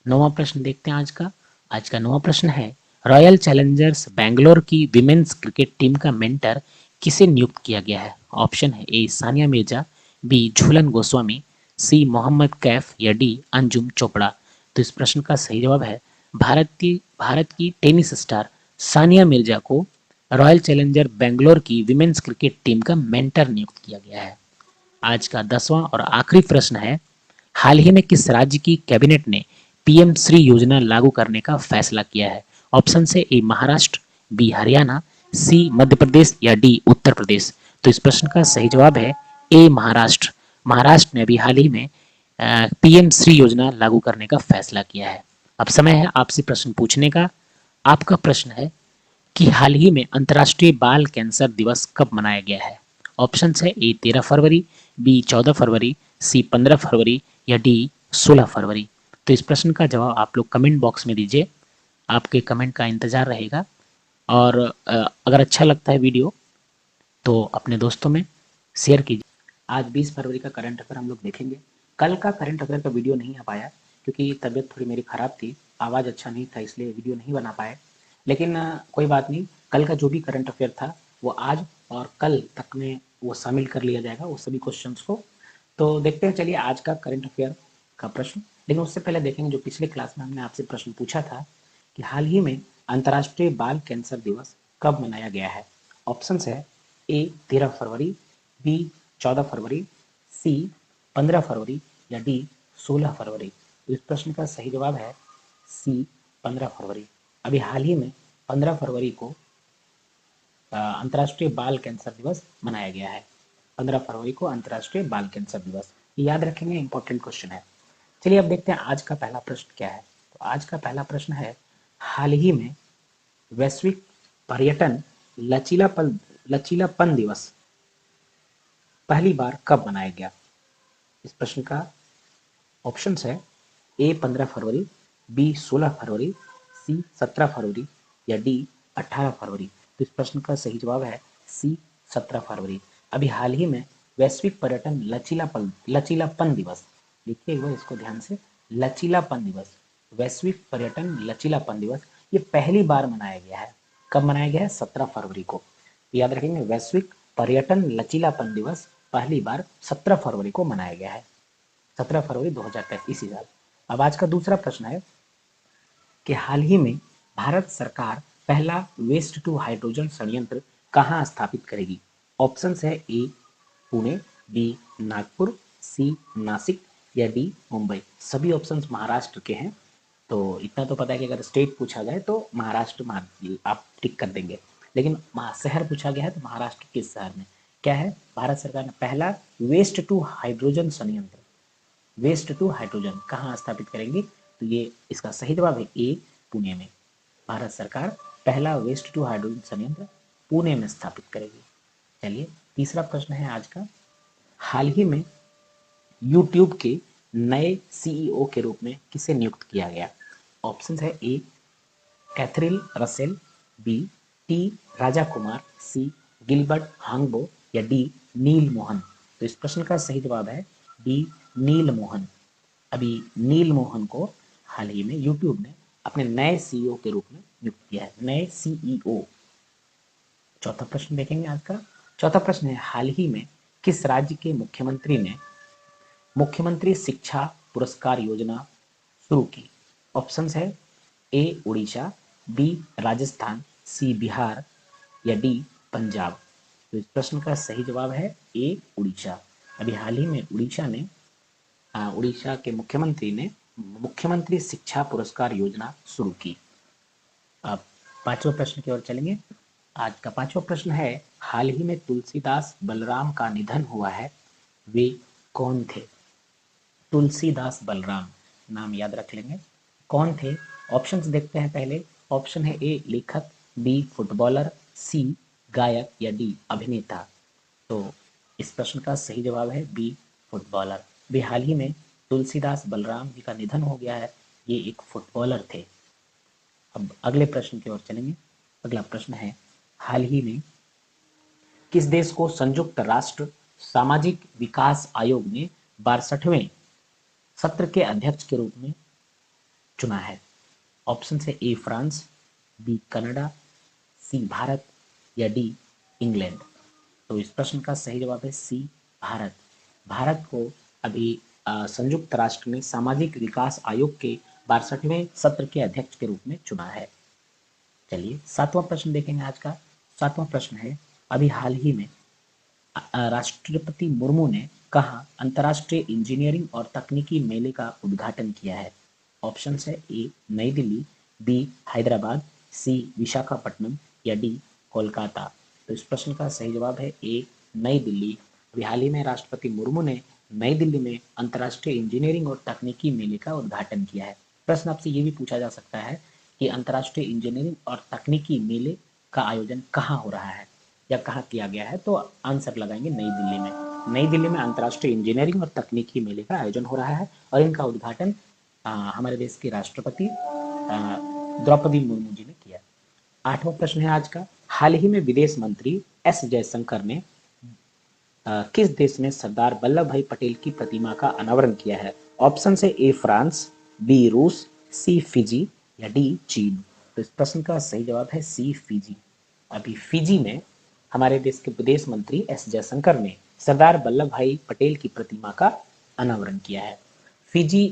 नौवां प्रश्न देखते हैं आज का नौवां प्रश्न है, रॉयल चैलेंजर्स बैंगलोर की विमेन्स क्रिकेट टीम का मेंटर किसे नियुक्त किया गया है? ऑप्शन है ए सानिया मिर्जा, बी झूलन गोस्वामी, सी मोहम्मद कैफ या डी अंजुम चोपड़ा। तो इस प्रश्न का सही जवाब है भारत की टेनिस स्टार सानिया मिर्जा को रॉयल चैलेंजर बेंगलोर की विमेन्स क्रिकेट टीम का मेंटर नियुक्त किया गया है। आज का 10वां और आखिरी प्रश्न है, हाल ही में किस राज्य की कैबिनेट ने पीएम श्री योजना लागू करने का फैसला किया है? ऑप्शन से ए महाराष्ट्र, बी हरियाणा, सी मध्य प्रदेश या डी उत्तर प्रदेश। तो इस प्रश्न का सही जवाब है ए महाराष्ट्र। महाराष्ट्र ने अभी हाल ही में पीएम श्री योजना लागू करने का फैसला किया है। अब समय है आपसे प्रश्न पूछने का। आपका प्रश्न है कि हाल ही में अंतर्राष्ट्रीय बाल कैंसर दिवस कब मनाया गया है? ऑप्शन है ए 13 फरवरी, बी 14 फरवरी, सी 15 फरवरी या डी 16 फरवरी। तो इस प्रश्न का जवाब आप लोग कमेंट बॉक्स में दीजिए, आपके कमेंट का इंतजार रहेगा। और अगर अच्छा लगता है वीडियो तो अपने दोस्तों में शेयर कीजिए। आज 20 फरवरी का करंट अफेयर हम लोग देखेंगे। कल का करंट अफेयर का वीडियो नहीं आ पाया क्योंकि तबीयत थोड़ी मेरी ख़राब थी, आवाज़ अच्छा नहीं था, इसलिए वीडियो नहीं बना पाए। लेकिन कोई बात नहीं, कल का जो भी करंट अफेयर था वो आज और कल तक में वो शामिल कर लिया जाएगा वो सभी क्वेश्चंस को। तो देखते हैं, चलिए आज का करंट अफेयर का प्रश्न। लेकिन उससे पहले देखेंगे जो पिछले क्लास में हमने आपसे प्रश्न पूछा था कि हाल ही में अंतर्राष्ट्रीय बाल कैंसर दिवस कब मनाया गया है? ऑप्शन है ए 13 फरवरी, बी 14 फरवरी, सी 15 फरवरी या डी 16 फरवरी। तो इस प्रश्न का सही जवाब है सी 15 फरवरी। अभी हाल ही में 15 फरवरी को अंतर्राष्ट्रीय बाल कैंसर दिवस मनाया गया है। 15 फरवरी को अंतर्राष्ट्रीय बाल कैंसर दिवस, याद रखेंगे, इंपॉर्टेंट क्वेश्चन है। चलिए अब देखते हैं आज का पहला प्रश्न क्या है। तो आज का पहला प्रश्न है, हाल ही में वैश्विक पर्यटन लचीलापन दिवस पहली बार कब मनाया गया? इस प्रश्न का ऑप्शन है ए 15 फरवरी, बी 16 फरवरी, सी 17 फरवरी या डी 18 फरवरी। तो इस प्रश्न का सही जवाब है सी 17 फरवरी। अभी हाल ही में वैश्विक पर्यटन लचीलापन दिवस, लिखिए एक बार इसको ध्यान से, लचीलापन दिवस, वैश्विक पर्यटन लचीलापन दिवस, ये पहली बार मनाया गया है। कब मनाया गया है? 17 फरवरी को। याद रखेंगे, वैश्विक पर्यटन लचीलापन दिवस पहली बार 17 फरवरी को मनाया गया है, 17 फरवरी 2023 इसी साल। अब आज का दूसरा प्रश्न है कि हाल ही में भारत सरकार पहला वेस्ट टू हाइड्रोजन संयंत्र कहाँ स्थापित करेगी? ऑप्शंस है ए पुणे, बी नागपुर, सी नासिक या डी मुंबई। सभी ऑप्शंस महाराष्ट्र के हैं, तो इतना तो पता है कि अगर स्टेट पूछा जाए तो महाराष्ट्र आप टिक कर देंगे, लेकिन शहर पूछा गया है तो महाराष्ट्र किस शहर में? क्या है? भारत सरकार ने पहला वेस्ट टू हाइड्रोजन संयंत्र, वेस्ट टू हाइड्रोजन कहाँ स्थापित करेंगे? तो ये इसका सही जवाब है ए पुणे में। भारत सरकार पहला वेस्ट टू हाइड्रोजन संयंत्र पुणे में स्थापित करेगी। चलिए तीसरा प्रश्न है आज का, हाल ही में यूट्यूब के नए सीईओ के रूप में किसे नियुक्त किया गया? ऑप्शन है ए Catherine Russell, B T Raja Kumar, सी गिलबर्ट हांगबो या डी नील मोहन। तो इस प्रश्न का सही जवाब है डी नील मोहन। अभी नील मोहन को हाल ही में यूट्यूब ने अपने नए सीईओ के रूप में नियुक्त किया है, नए सीईओ। चौथा प्रश्न देखेंगे आज का। चौथा प्रश्न है, हाल ही में किस राज्य के मुख्यमंत्री ने मुख्यमंत्री शिक्षा पुरस्कार योजना शुरू की? ऑप्शंस है ए उड़ीसा, बी राजस्थान, सी बिहार या डी पंजाब। तो इस प्रश्न का सही जवाब है ए उड़ीसा। अभी हाल ही में उड़ीसा के मुख्यमंत्री ने मुख्यमंत्री शिक्षा पुरस्कार योजना शुरू की। अब पांचवा प्रश्न की ओर चलेंगे। आज का पांचवा प्रश्न है, हाल ही में तुलसीदास बलराम का निधन हुआ है, वे कौन थे? तुलसीदास बलराम नाम याद रख लेंगे, कौन थे? ऑप्शंस देखते हैं पहले। ऑप्शन है ए लेखक, बी फुटबॉलर, सी गायक या डी अभिनेता। तो इस प्रश्न का सही जवाब है बी फुटबॉलर। भी हाल ही में तुलसीदास बलराम जी का निधन हो गया है, ये एक फुटबॉलर थे। अब अगले प्रश्न की ओर चलेंगे। अगला प्रश्न है, हाल ही में किस देश को संयुक्त राष्ट्र सामाजिक विकास आयोग ने 62वें सत्र के अध्यक्ष के रूप में चुना है? ऑप्शन है ए फ्रांस, बी कनाडा, सी भारत या डी इंग्लैंड। तो इस प्रश्न का सही जवाब है सी भारत। भारत को अभी संयुक्त राष्ट्र ने सामाजिक विकास आयोग के 62वें सत्र के अध्यक्ष के रूप में चुना है। चलिए सातवां प्रश्न देखेंगे आज का। सातवां प्रश्न है, अभी हाल ही में राष्ट्रपति मुर्मू ने कहा अंतर्राष्ट्रीय इंजीनियरिंग और तकनीकी मेले का उद्घाटन किया है? ऑप्शन है ए नई दिल्ली, बी हैदराबाद, सी विशाखापट्टनम या डी कोलकाता। तो इस प्रश्न का सही जवाब है ए नई दिल्ली। अभी हाल ही में राष्ट्रपति मुर्मू ने नई दिल्ली में अंतर्राष्ट्रीय इंजीनियरिंग और तकनीकी मेले का उद्घाटन किया है। प्रश्न आपसे ये भी पूछा जा सकता है कि अंतर्राष्ट्रीय इंजीनियरिंग और तकनीकी मेले का आयोजन कहाँ हो रहा है या कहाँ किया गया है? तो आंसर लगाएंगे नई दिल्ली में। नई दिल्ली में अंतर्राष्ट्रीय इंजीनियरिंग और तकनीकी मेले का आयोजन हो रहा है और इनका उद्घाटन हमारे देश के राष्ट्रपति द्रौपदी मुर्मू जी ने किया। आठवां प्रश्न है आज का, हाल ही में विदेश मंत्री एस जयशंकर ने किस देश में सरदार वल्लभ भाई पटेल की प्रतिमा का अनावरण किया है? ऑप्शन है ए फ्रांस, बी रूस, सी फिजी या डी चीन। तो इस प्रश्न का सही जवाब है सी फिजी। अभी फिजी में हमारे देश के विदेश मंत्री एस जयशंकर ने सरदार वल्लभ भाई पटेल की प्रतिमा का अनावरण किया है। फिजी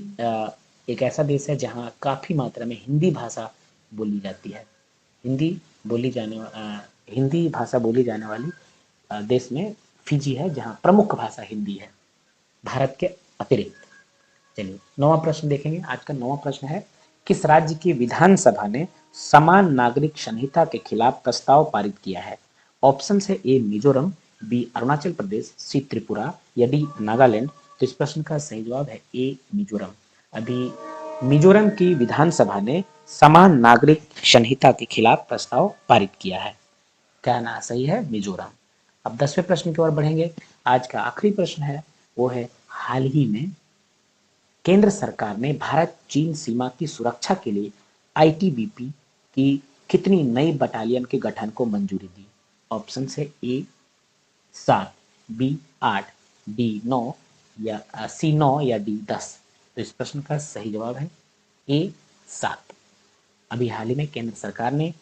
एक ऐसा देश है जहाँ काफी मात्रा में हिंदी भाषा बोली जाती है। हिंदी भाषा बोली जाने वाली देश में फिजी है, जहाँ प्रमुख भाषा हिंदी है भारत के अतिरिक्त। चलिए नौवां प्रश्न देखेंगे। आज का नौवां प्रश्न है, किस राज्य की विधानसभा ने समान नागरिक संहिता के खिलाफ प्रस्ताव पारित किया है? ऑप्शन है ए मिजोरम, बी अरुणाचल प्रदेश, सी त्रिपुरा या डी नागालैंड। तो इस प्रश्न का सही जवाब है ए मिजोरम। अभी मिजोरम की विधानसभा ने समान नागरिक संहिता के खिलाफ प्रस्ताव पारित किया है। क्या ना सही है? मिजोरम। अब 10वें प्रश्न की ओर बढ़ेंगे। आज का आखिरी प्रश्न है वो है, हाल ही में केंद्र सरकार ने भारत चीन सीमा की सुरक्षा के लिए आईटीबीपी की कितनी नई बटालियन के गठन को मंजूरी दी? ऑप्शन है ए 7, बी 8, डी 9 या सी 9 या डी 10। तो इस प्रश्न का सही जवाब है ए 7। अभी हाल ही में केंद्र सरकार ने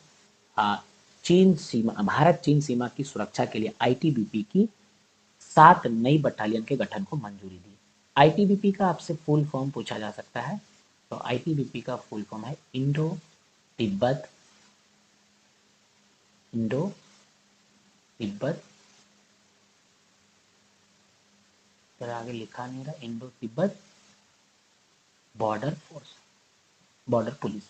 भारत चीन सीमा की सुरक्षा के लिए आईटीबीपी की 7 नई बटालियन के गठन को मंजूरी दी। आईटीबीपी का आपसे फुल फॉर्म पूछा जा सकता है, तो आईटीबीपी का फुल फॉर्म है इंडो तिब्बत, पर आगे लिखा नहीं रहा, Indo Tibet border force, border police,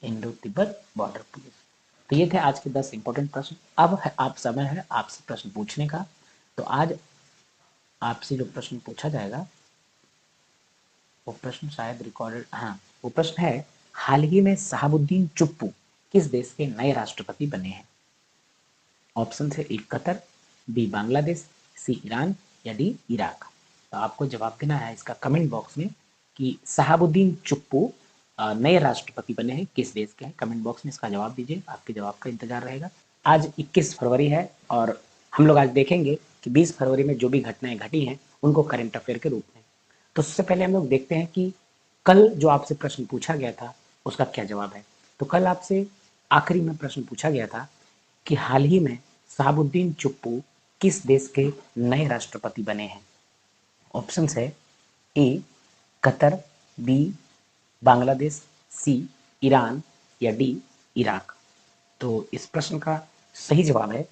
Indo Tibet border police. तो ये थे आज के 10 इंपॉर्टेंट प्रश्न। अब आप समय है आपसे प्रश्न पूछने का। तो आज आपसे जो प्रश्न पूछा जाएगा वो प्रश्न शायद रिकॉर्डेड, हाँ, वो प्रश्न है, हाल ही में शहाबुद्दीन चुप्पू किस देश के नए राष्ट्रपति बने हैं? ऑप्शन है ए कतर, बी बांग्लादेश, सी ईरान या डी इराक। तो आपको जवाब देना है इसका कमेंट बॉक्स में कि शहाबुद्दीन चुप्पू नए राष्ट्रपति बने हैं, किस देश के हैं। कमेंट बॉक्स में इसका जवाब दीजिए, आपके जवाब का इंतजार रहेगा। आज 21 फरवरी है और हम लोग आज देखेंगे कि 20 फरवरी में जो भी घटनाएं घटी हैं उनको करंट अफेयर के रूप में। तो उससे पहले हम लोग देखते हैं कि कल जो आपसे प्रश्न पूछा गया था उसका क्या जवाब है। तो कल आपसे आखिरी में प्रश्न पूछा गया था कि हाल ही में शहाबुद्दीन चुप्पू किस देश के नए राष्ट्रपति बने हैं। ऑप्शन है ए कतर, बी बांग्लादेश, सी ईरान या डी इराक। तो इस प्रश्न का सही जवाब है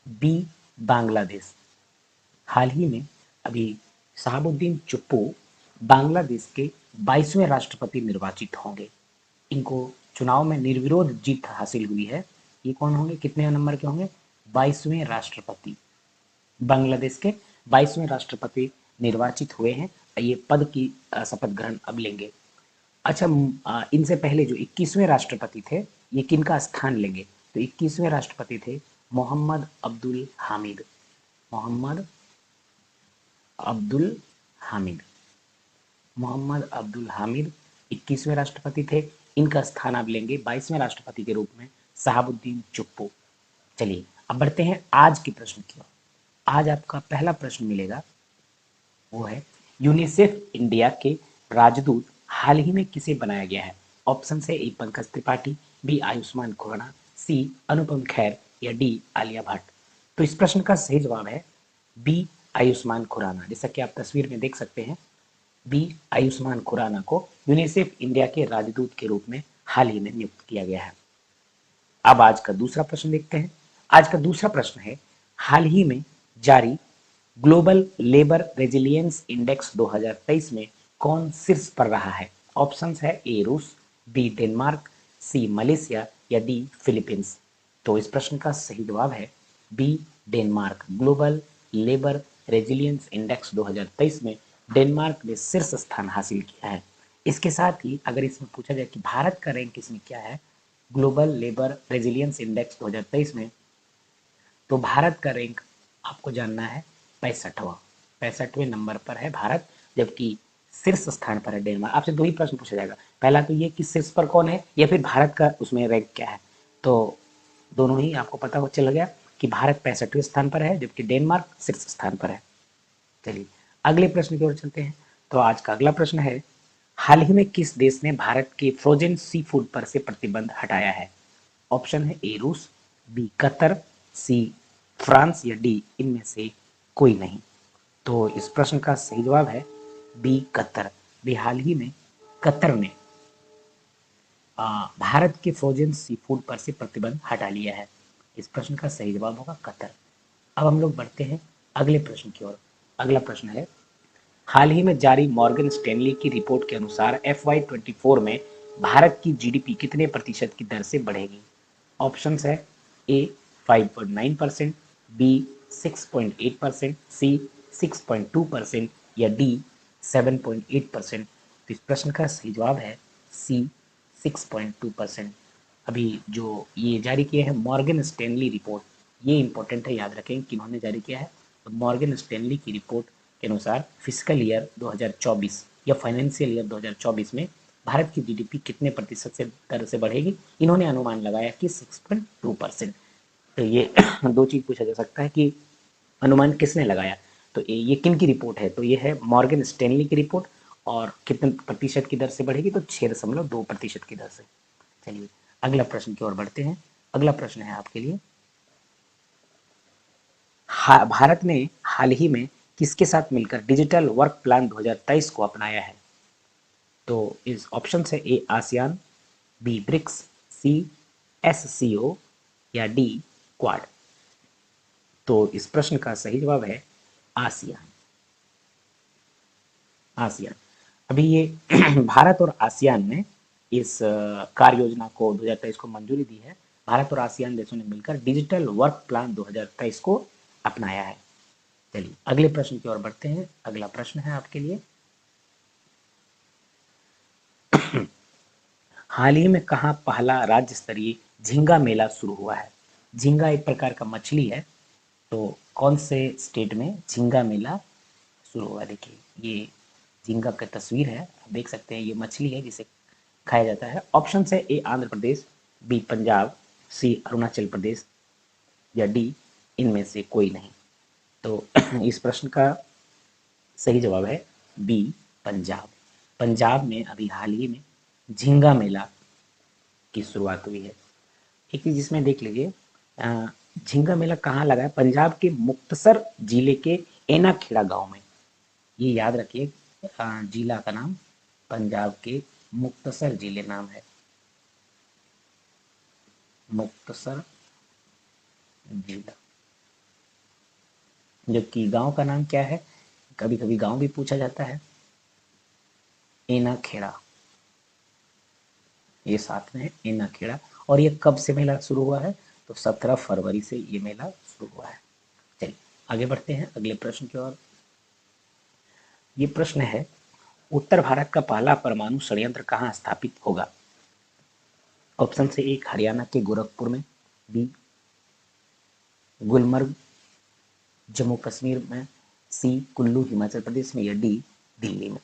बी बांग्लादेश। हाल ही में अभी शहाबुद्दीन चुप्पू बांग्लादेश के 22वें राष्ट्रपति निर्वाचित होंगे। इनको चुनाव में निर्विरोध जीत हासिल हुई है। ये कौन होंगे, कितने नंबर के होंगे? 22वें राष्ट्रपति, बांग्लादेश के 22वें राष्ट्रपति निर्वाचित हुए हैं। ये पद की शपथ ग्रहण अब लेंगे। अच्छा, इनसे पहले जो 21वें राष्ट्रपति थे ये किनका स्थान लेंगे? तो 21वें राष्ट्रपति थे मोहम्मद अब्दुल हामिद। मोहम्मद अब्दुल हामिद, मोहम्मद अब्दुल हामिद 21वें राष्ट्रपति थे। इनका स्थान अब लेंगे 22वें राष्ट्रपति के रूप में शहाबुद्दीन चुप्पू। चलिए अब बढ़ते हैं आज के प्रश्न की ओर। आज आपका पहला प्रश्न मिलेगा, वो है यूनिसेफ इंडिया के राजदूत हाल ही में किसे बनाया गया है? ऑप्शन है ए पंकज त्रिपाठी, बी आयुष्मान खुराना, सी अनुपम खेर या डी आलिया भट्ट। तो इस प्रश्न का सही जवाब है बी आयुष्मान खुराना। जैसा कि आप तस्वीर में देख सकते हैं, बी आयुष्मान खुराना को यूनिसेफ इंडिया के राजदूत के रूप में हाल ही में नियुक्त किया गया है। अब आज का दूसरा प्रश्न देखते हैं। आज का दूसरा प्रश्न है, हाल ही में जारी ग्लोबल लेबर रेजिलियंस इंडेक्स 2023 में कौन शीर्ष पर रहा है? ऑप्शंस है ए रूस, बी डेनमार्क, सी मलेशिया या डी फिलीपींस। तो इस प्रश्न का सही जवाब है B Denmark. Global labour resilience index 2023 में डेनमार्क ने शीर्ष स्थान हासिल किया है। इसके साथ ही अगर इसमें पूछा जाए कि भारत का रैंक इसमें क्या है ग्लोबल लेबर रेजिलियंस इंडेक्स 2023 में, तो भारत का रैंक आपको जानना है 65वें नंबर पर है भारत, जबकि शीर्ष स्थान पर है डेनमार्क। आपसे दो ही प्रश्न पूछा जाएगा, पहला तो ये कि शीर्ष पर कौन है या फिर भारत का उसमें रैंक क्या है। तो दोनों ही आपको पता हो चल गया कि भारत 65वें स्थान पर है जबकि डेनमार्क शीर्ष स्थान पर है। चलिए अगले प्रश्न की ओर चलते हैं। तो आज का अगला प्रश्न है, हाल ही में किस देश ने भारत के फ्रोजन सी फूड पर से प्रतिबंध हटाया है? ऑप्शन है ए रूस, बी कतर, सी फ्रांस या डी इनमें से कोई नहीं। तो इस प्रश्न का सही जवाब है बी कतर। भी हाल ही में कतर ने भारत के फ्रोजन सी फूड पर से प्रतिबंध हटा लिया है। इस प्रश्न का सही जवाब होगा कतर। अब हम लोग बढ़ते हैं अगले प्रश्न की ओर। अगला प्रश्न है, हाल ही में जारी मॉर्गन स्टैनली की रिपोर्ट के अनुसार FY24 में भारत की जीडीपी कितने प्रतिशत की दर से बढ़ेगी? ऑप्शंस है ए 5.9%, बी 6.8%, सी 6.2% या डी 7.8%। तो इस प्रश्न का सही जवाब है सी 6.2%। अभी जो ये जारी किया है मॉर्गन स्टैनली रिपोर्ट, ये इंपॉर्टेंट है, याद रखें किन्होंने जारी किया है, तो मॉर्गन स्टैनली की रिपोर्ट के अनुसार फिजिकल ईयर 2024 या फाइनेंशियल ईयर 2024 में भारत की जीडीपी कितने प्रतिशत से दर से बढ़ेगी? इन्होंने अनुमान लगाया कि 6.2%। तो ये दो चीज पूछा जा सकता है कि अनुमान किसने लगाया। तो ये किन की रिपोर्ट है? तो ये है मॉर्गन स्टैनली की रिपोर्ट। और कितने प्रतिशत की दर से बढ़ेगी? तो 6.2% की दर से। चलिए अगला प्रश्न की ओर बढ़ते हैं। अगला प्रश्न है आपके लिए, भारत ने हाल ही में किसके साथ मिलकर डिजिटल वर्क प्लान 2023 को अपनाया है? तो इस ऑप्शन है ए आसियान, बी ब्रिक्स, सी एससीओ या डी क्वाड। तो इस प्रश्न का सही जवाब है आसियान। आसियान। अभी ये भारत और आसियान ने इस कार्य योजना को 2023 को मंजूरी दी है। भारत और आसियान देशों ने मिलकर डिजिटल वर्क प्लान 2023 को अपनाया है। चलिए अगले प्रश्न की ओर बढ़ते हैं। अगला प्रश्न है आपके लिए, हाल ही में कहाँ पहला राज्य स्तरीय झींगा मेला शुरू हुआ है? झींगा एक प्रकार का मछली है, तो कौन से स्टेट में झींगा मेला शुरू हुआ? देखिए ये झींगा का तस्वीर है, आप देख सकते हैं ये मछली है जिसे खाया जाता है। ऑप्शन है ए आंध्र प्रदेश, बी पंजाब, सी अरुणाचल प्रदेश या डी इनमें से कोई नहीं। तो इस प्रश्न का सही जवाब है बी पंजाब। पंजाब में अभी हाल ही में झींगा मेला की शुरुआत हुई है। एक चीज इसमें देख लीजिए, झींगा मेला कहाँ लगा है? पंजाब के मुक्तसर जिले के एनाखेड़ा गांव में। ये याद रखिए, जिला का नाम पंजाब के मुक्तसर जिले नाम है, मुक्तसर जिला। जबकि गांव का नाम क्या है? कभी कभी गांव भी पूछा जाता है, एनाखेड़ा। ये साथ में है एनाखेड़ा। और ये कब से मेला शुरू हुआ है? तो 17 फरवरी से ये मेला शुरू हुआ है। चलिए आगे बढ़ते हैं अगले प्रश्न की ओर। ये प्रश्न है, उत्तर भारत का पहला परमाणु संयंत्र कहाँ स्थापित होगा? ऑप्शन से एक हरियाणा के गोरखपुर में, बी गुलमर्ग जम्मू कश्मीर में, सी कुल्लू हिमाचल प्रदेश में या डी दिल्ली में।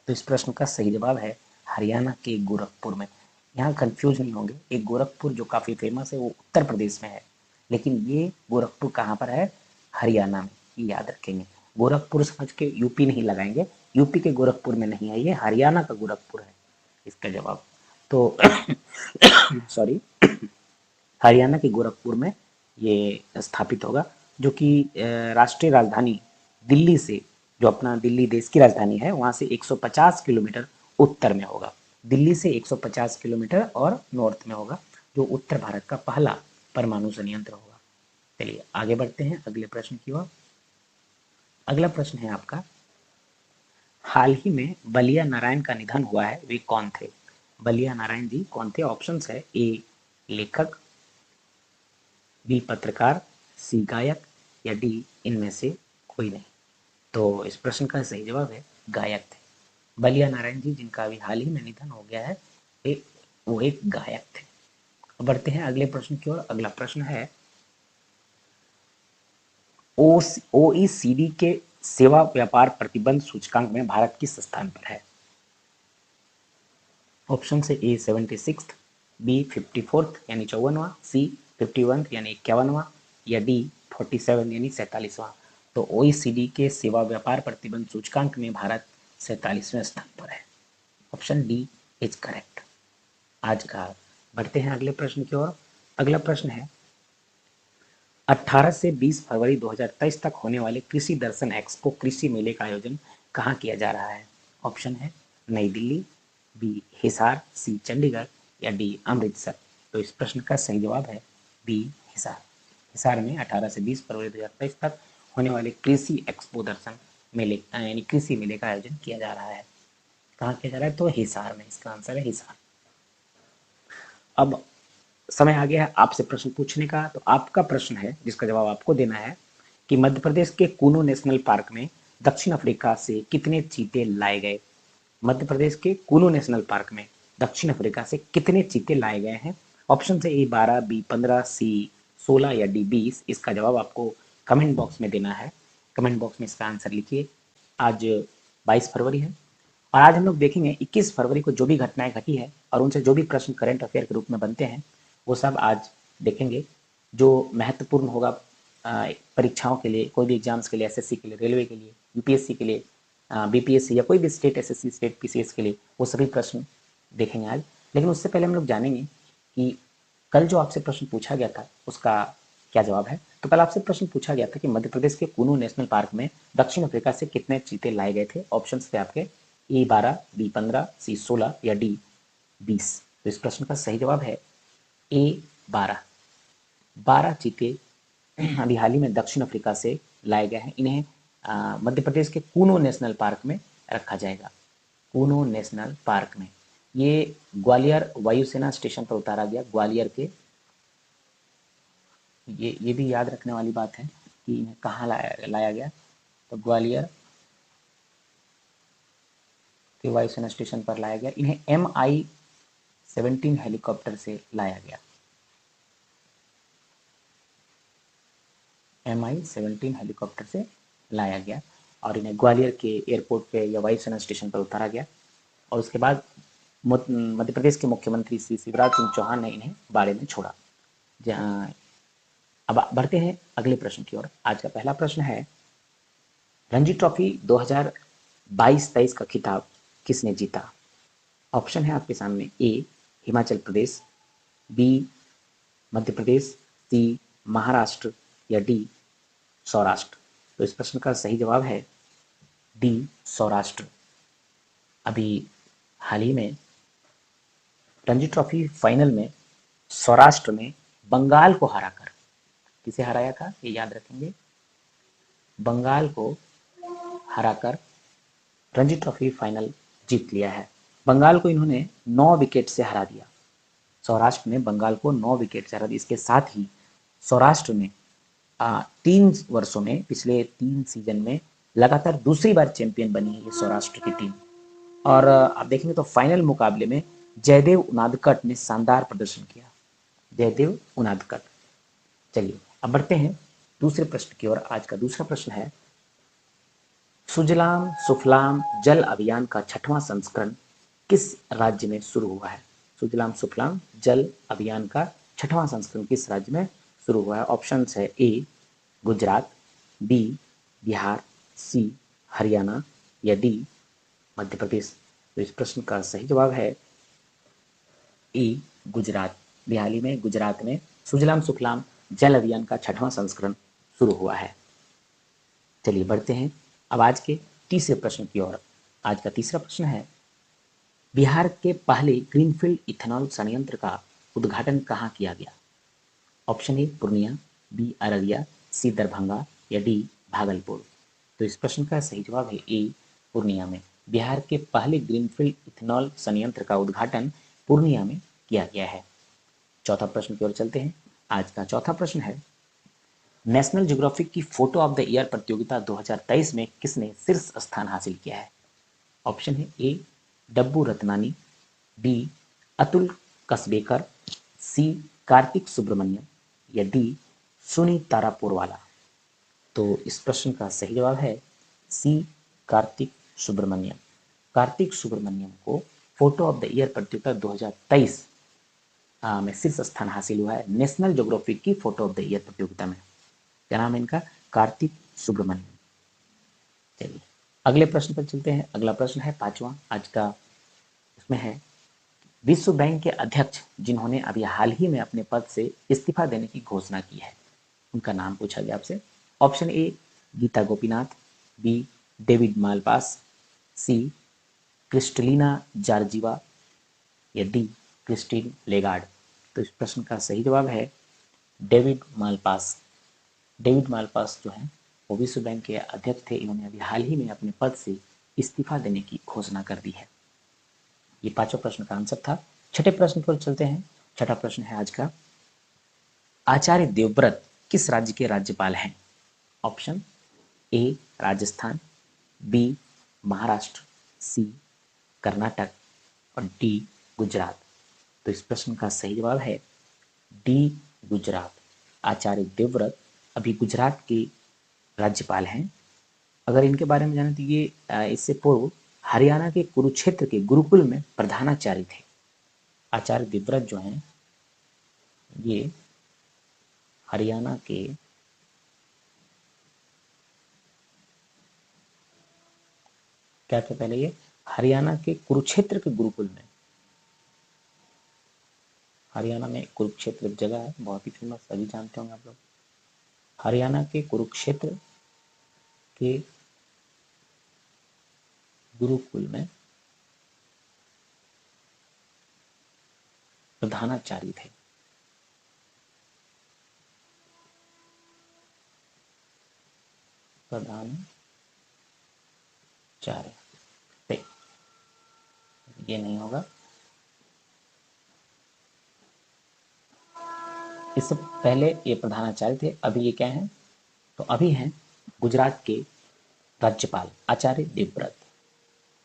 तो इस प्रश्न का सही जवाब है हरियाणा के गोरखपुर में। यहाँ कंफ्यूज नहीं होंगे, एक गोरखपुर जो काफ़ी फेमस है वो उत्तर प्रदेश में है, लेकिन ये गोरखपुर कहाँ पर है? हरियाणा में। ये याद रखेंगे, गोरखपुर समझ के यूपी नहीं लगाएंगे, यूपी के गोरखपुर में नहीं है, ये हरियाणा का गोरखपुर है इसका जवाब। तो सॉरी, हरियाणा के गोरखपुर में ये स्थापित होगा, जो कि राष्ट्रीय राजधानी दिल्ली से, जो अपना दिल्ली देश की राजधानी है, वहाँ से 150 किलोमीटर उत्तर में होगा। दिल्ली से 150 किलोमीटर और नॉर्थ में होगा, जो उत्तर भारत का पहला परमाणु संयंत्र होगा। चलिए आगे बढ़ते हैं अगले प्रश्न की ओर। अगला प्रश्न है आपका, हाल ही में बलिया नारायण का निधन हुआ है, वे कौन थे? बलिया नारायण जी कौन थे? ऑप्शंस है ए लेखक, बी पत्रकार, सी गायक या डी इनमें से कोई नहीं। तो इस प्रश्न का सही जवाब है गायक थे। बलिया नारायण जी जिनका अभी हाल ही में निधन हो गया है, वो एक गायक थे। बढ़ते हैं अगले प्रश्न की ओर। अगला प्रश्न है, ओईसीडी के सेवा व्यापार प्रतिबंध सूचकांक में भारत किस स्थान पर है? ऑप्शन से ए 76, बी 54 यानी 54वां, सी 51 यानी 51वां या डी 47 यानी 47वां। तो ओईसीडी के सेवा व्यापार प्रतिबंध सूचकांक में भारत 47वें स्थान पर है। Option D is correct. आज का बढ़ते हैं अगले प्रश्न की ओर। अगला प्रश्न है, 18 से 20 फरवरी 2023 तक होने वाले कृषि दर्शन एक्सपो कृषि मेले का आयोजन कहाँ किया जा रहा है? ऑप्शन है नई दिल्ली, बी हिसार, सी चंडीगढ़ या डी अमृतसर। तो इस प्रश्न का सही जवाब है बी हिसार। हिसार में 18 से 20 फरवरी 2023 तक होने वाले कृषि एक्सपो दर्शन मेले यानी कृषि मेले का आयोजन किया जा रहा है। कहाँ किया जा रहा है? तो हिसार में। इसका आंसर है हिसार। अब समय आ गया है आपसे प्रश्न पूछने का। तो आपका प्रश्न है जिसका जवाब आपको देना है कि मध्य प्रदेश के कूनो नेशनल पार्क में दक्षिण अफ्रीका से कितने चीते लाए गए? मध्य प्रदेश के कूनो नेशनल पार्क में दक्षिण अफ्रीका से कितने चीते लाए गए हैं? ऑप्शन से ए 12, बी 15, सी 16 या डी 20। इसका जवाब आपको कमेंट बॉक्स में देना है। कमेंट बॉक्स में इसका आंसर लिखिए। आज 22 फरवरी है और आज हम लोग देखेंगे 21 फरवरी को जो भी घटनाएं घटी है और उनसे जो भी प्रश्न करंट अफेयर के रूप में बनते हैं वो सब आज देखेंगे। जो महत्वपूर्ण होगा परीक्षाओं के लिए, कोई भी एग्जाम्स के लिए, एसएससी के लिए, रेलवे के लिए, यूपीएससी के लिए, बीपीएससी या कोई भी स्टेट एसएससी, स्टेट पीसीएस के लिए, वो सभी प्रश्न देखेंगे आज। लेकिन उससे पहले हम लोग जानेंगे कि कल जो आपसे प्रश्न पूछा गया था उसका क्या जवाब है। तो कल आपसे प्रश्न पूछा गया था कि मध्य प्रदेश के कुनू नेशनल पार्क में दक्षिण अफ्रीका से कितने चीते लाए गए थे। ऑप्शंस थे आपके A12, B15, C16 या D20। तो इस प्रश्न का सही जवाब है A12। 12 चीते अभी हाल ही में दक्षिण अफ्रीका से लाए गए हैं। इन्हें मध्य प्रदेश के कूनो नेशनल पार्क में रखा जाएगा। कूनो नेशनल पार्क में ये ग्वालियर वायुसेना स्टेशन पर उतारा गया। ग्वालियर के ये भी याद रखने वाली बात है कि इन्हें कहाँ लाया गया। तो ग्वालियर के वायुसेना स्टेशन पर लाया गया। इन्हें MI-17 हेलीकॉप्टर से लाया गया। MI-17 हेलीकॉप्टर से लाया गया और इन्हें ग्वालियर के एयरपोर्ट पे या वायुसेना स्टेशन पर उतारा गया। और उसके बाद मध्य प्रदेश के मुख्यमंत्री श्री शिवराज सिंह चौहान ने इन्हें बाड़े में छोड़ा। जहाँ अब बढ़ते हैं अगले प्रश्न की ओर। आज का पहला प्रश्न है, रणजी ट्रॉफी 2022-23 का खिताब किसने जीता। ऑप्शन है आपके सामने A Himachal Pradesh, B Madhya Pradesh, C Maharashtra या D सौराष्ट्र। तो इस प्रश्न का सही जवाब है D सौराष्ट्र। अभी हाल ही में रणजी ट्रॉफी फाइनल में सौराष्ट्र ने बंगाल को हराकर, किसे हराया था ये याद रखेंगे, बंगाल को हराकर रणजी ट्रॉफी फाइनल जीत लिया है। बंगाल को इन्होंने 9 विकेट से हरा दिया। सौराष्ट्र ने बंगाल को 9 विकेट से हरा दिया। इसके साथ ही सौराष्ट्र ने 3 वर्षों में, पिछले 3 सीजन में लगातार दूसरी बार चैंपियन बनी है ये सौराष्ट्र की टीम। और आप देखेंगे तो फाइनल मुकाबले में जयदेव उनादकट ने शानदार प्रदर्शन किया। जयदेव उनादकट। चलिए अब बढ़ते हैं दूसरे प्रश्न की ओर। आज का दूसरा प्रश्न है, सुजलाम सुफलाम जल अभियान का 6वां संस्करण किस राज्य में शुरू हुआ है। सुजलाम सुफलाम जल अभियान का 6वां संस्करण किस राज्य में शुरू हुआ है। ऑप्शन है A Gujarat, B Bihar, C Haryana या D मध्य प्रदेश। तो इस प्रश्न का सही जवाब है A गुजरात। हाल ही में गुजरात में सुजलाम सुफलाम जल अभियान का 6वां संस्करण शुरू हुआ है। चलिए बढ़ते हैं अब आज के तीसरे प्रश्न की ओर। आज का तीसरा प्रश्न है, बिहार के पहले ग्रीनफील्ड इथेनॉल संयंत्र का उद्घाटन कहाँ किया गया। Option A Purnia, B Araria, C Darbhanga या D भागलपुर। तो इस प्रश्न का सही जवाब है A पूर्णिया में। बिहार के पहले ग्रीनफील्ड इथेनॉल संयंत्र का उद्घाटन पूर्णिया में किया गया है। चौथा प्रश्न की ओर चलते हैं। आज का चौथा प्रश्न है, नेशनल ज्योग्राफिक की फोटो ऑफ द ईयर प्रतियोगिता 2023 में किसने शीर्ष स्थान हासिल किया है। ऑप्शन है A Dabbu Ratnani, B Atul Kasbekar, C Kartik Subramaniam या D सुनी तारापुरवाला। तो इस प्रश्न का सही जवाब है C कार्तिक सुब्रमण्यम। कार्तिक सुब्रमण्यम को फोटो ऑफ द ईयर प्रतियोगिता 2023 में शीर्ष स्थान हासिल हुआ है नेशनल ज्योग्राफिक की फोटो ऑफ द ईयर प्रतियोगिता में। क्या नाम है इनका, कार्तिक सुब्रमण्यम। चलिए अगले प्रश्न पर चलते हैं। अगला प्रश्न है पांचवा आज का, उसमें है, विश्व बैंक के अध्यक्ष जिन्होंने अभी हाल ही में अपने पद से इस्तीफा देने की घोषणा की है, उनका नाम पूछा गया आपसे। Option A Gita Gopinath, B David Malpass, C Kristalina Georgieva या D क्रिस्टीन लेगार्ड। तो इस प्रश्न का सही जवाब है डेविड मालपास। डेविड मालपास जो है वो विश्व बैंक के अध्यक्ष थे। इन्होंने अभी हाल ही में अपने पद से इस्तीफा देने की घोषणा कर दी है। ये पांचों प्रश्न का आंसर था। छठे प्रश्न पर चलते हैं। छठा प्रश्न है आज का, आचार्य देवव्रत किस राज्य के राज्यपाल हैं। Option A Rajasthan, B Maharashtra, C Karnataka और D गुजरात। तो इस प्रश्न का सही जवाब है D गुजरात। आचार्य देवव्रत अभी गुजरात के राज्यपाल हैं अगर इनके बारे में जाने तो ये इससे पूर्व हरियाणा के कुरुक्षेत्र के गुरुकुल में प्रधानाचार्य थे। आचार्य देवव्रत जो हैं ये हरियाणा के क्या थे पहले, ये हरियाणा के कुरुक्षेत्र के गुरुकुल में, हरियाणा में कुरुक्षेत्र एक जगह है बहुत ही फेमस, सभी जानते होंगे आप लोग। हरियाणा के कुरुक्षेत्र के गुरुकुल में प्रधानाचार्य थे। प्रधानाचार्य थे, ये नहीं होगा। इससे पहले ये प्रधानाचार्य थे, अभी ये क्या हैं, तो अभी हैं गुजरात के राज्यपाल आचार्य देवव्रत।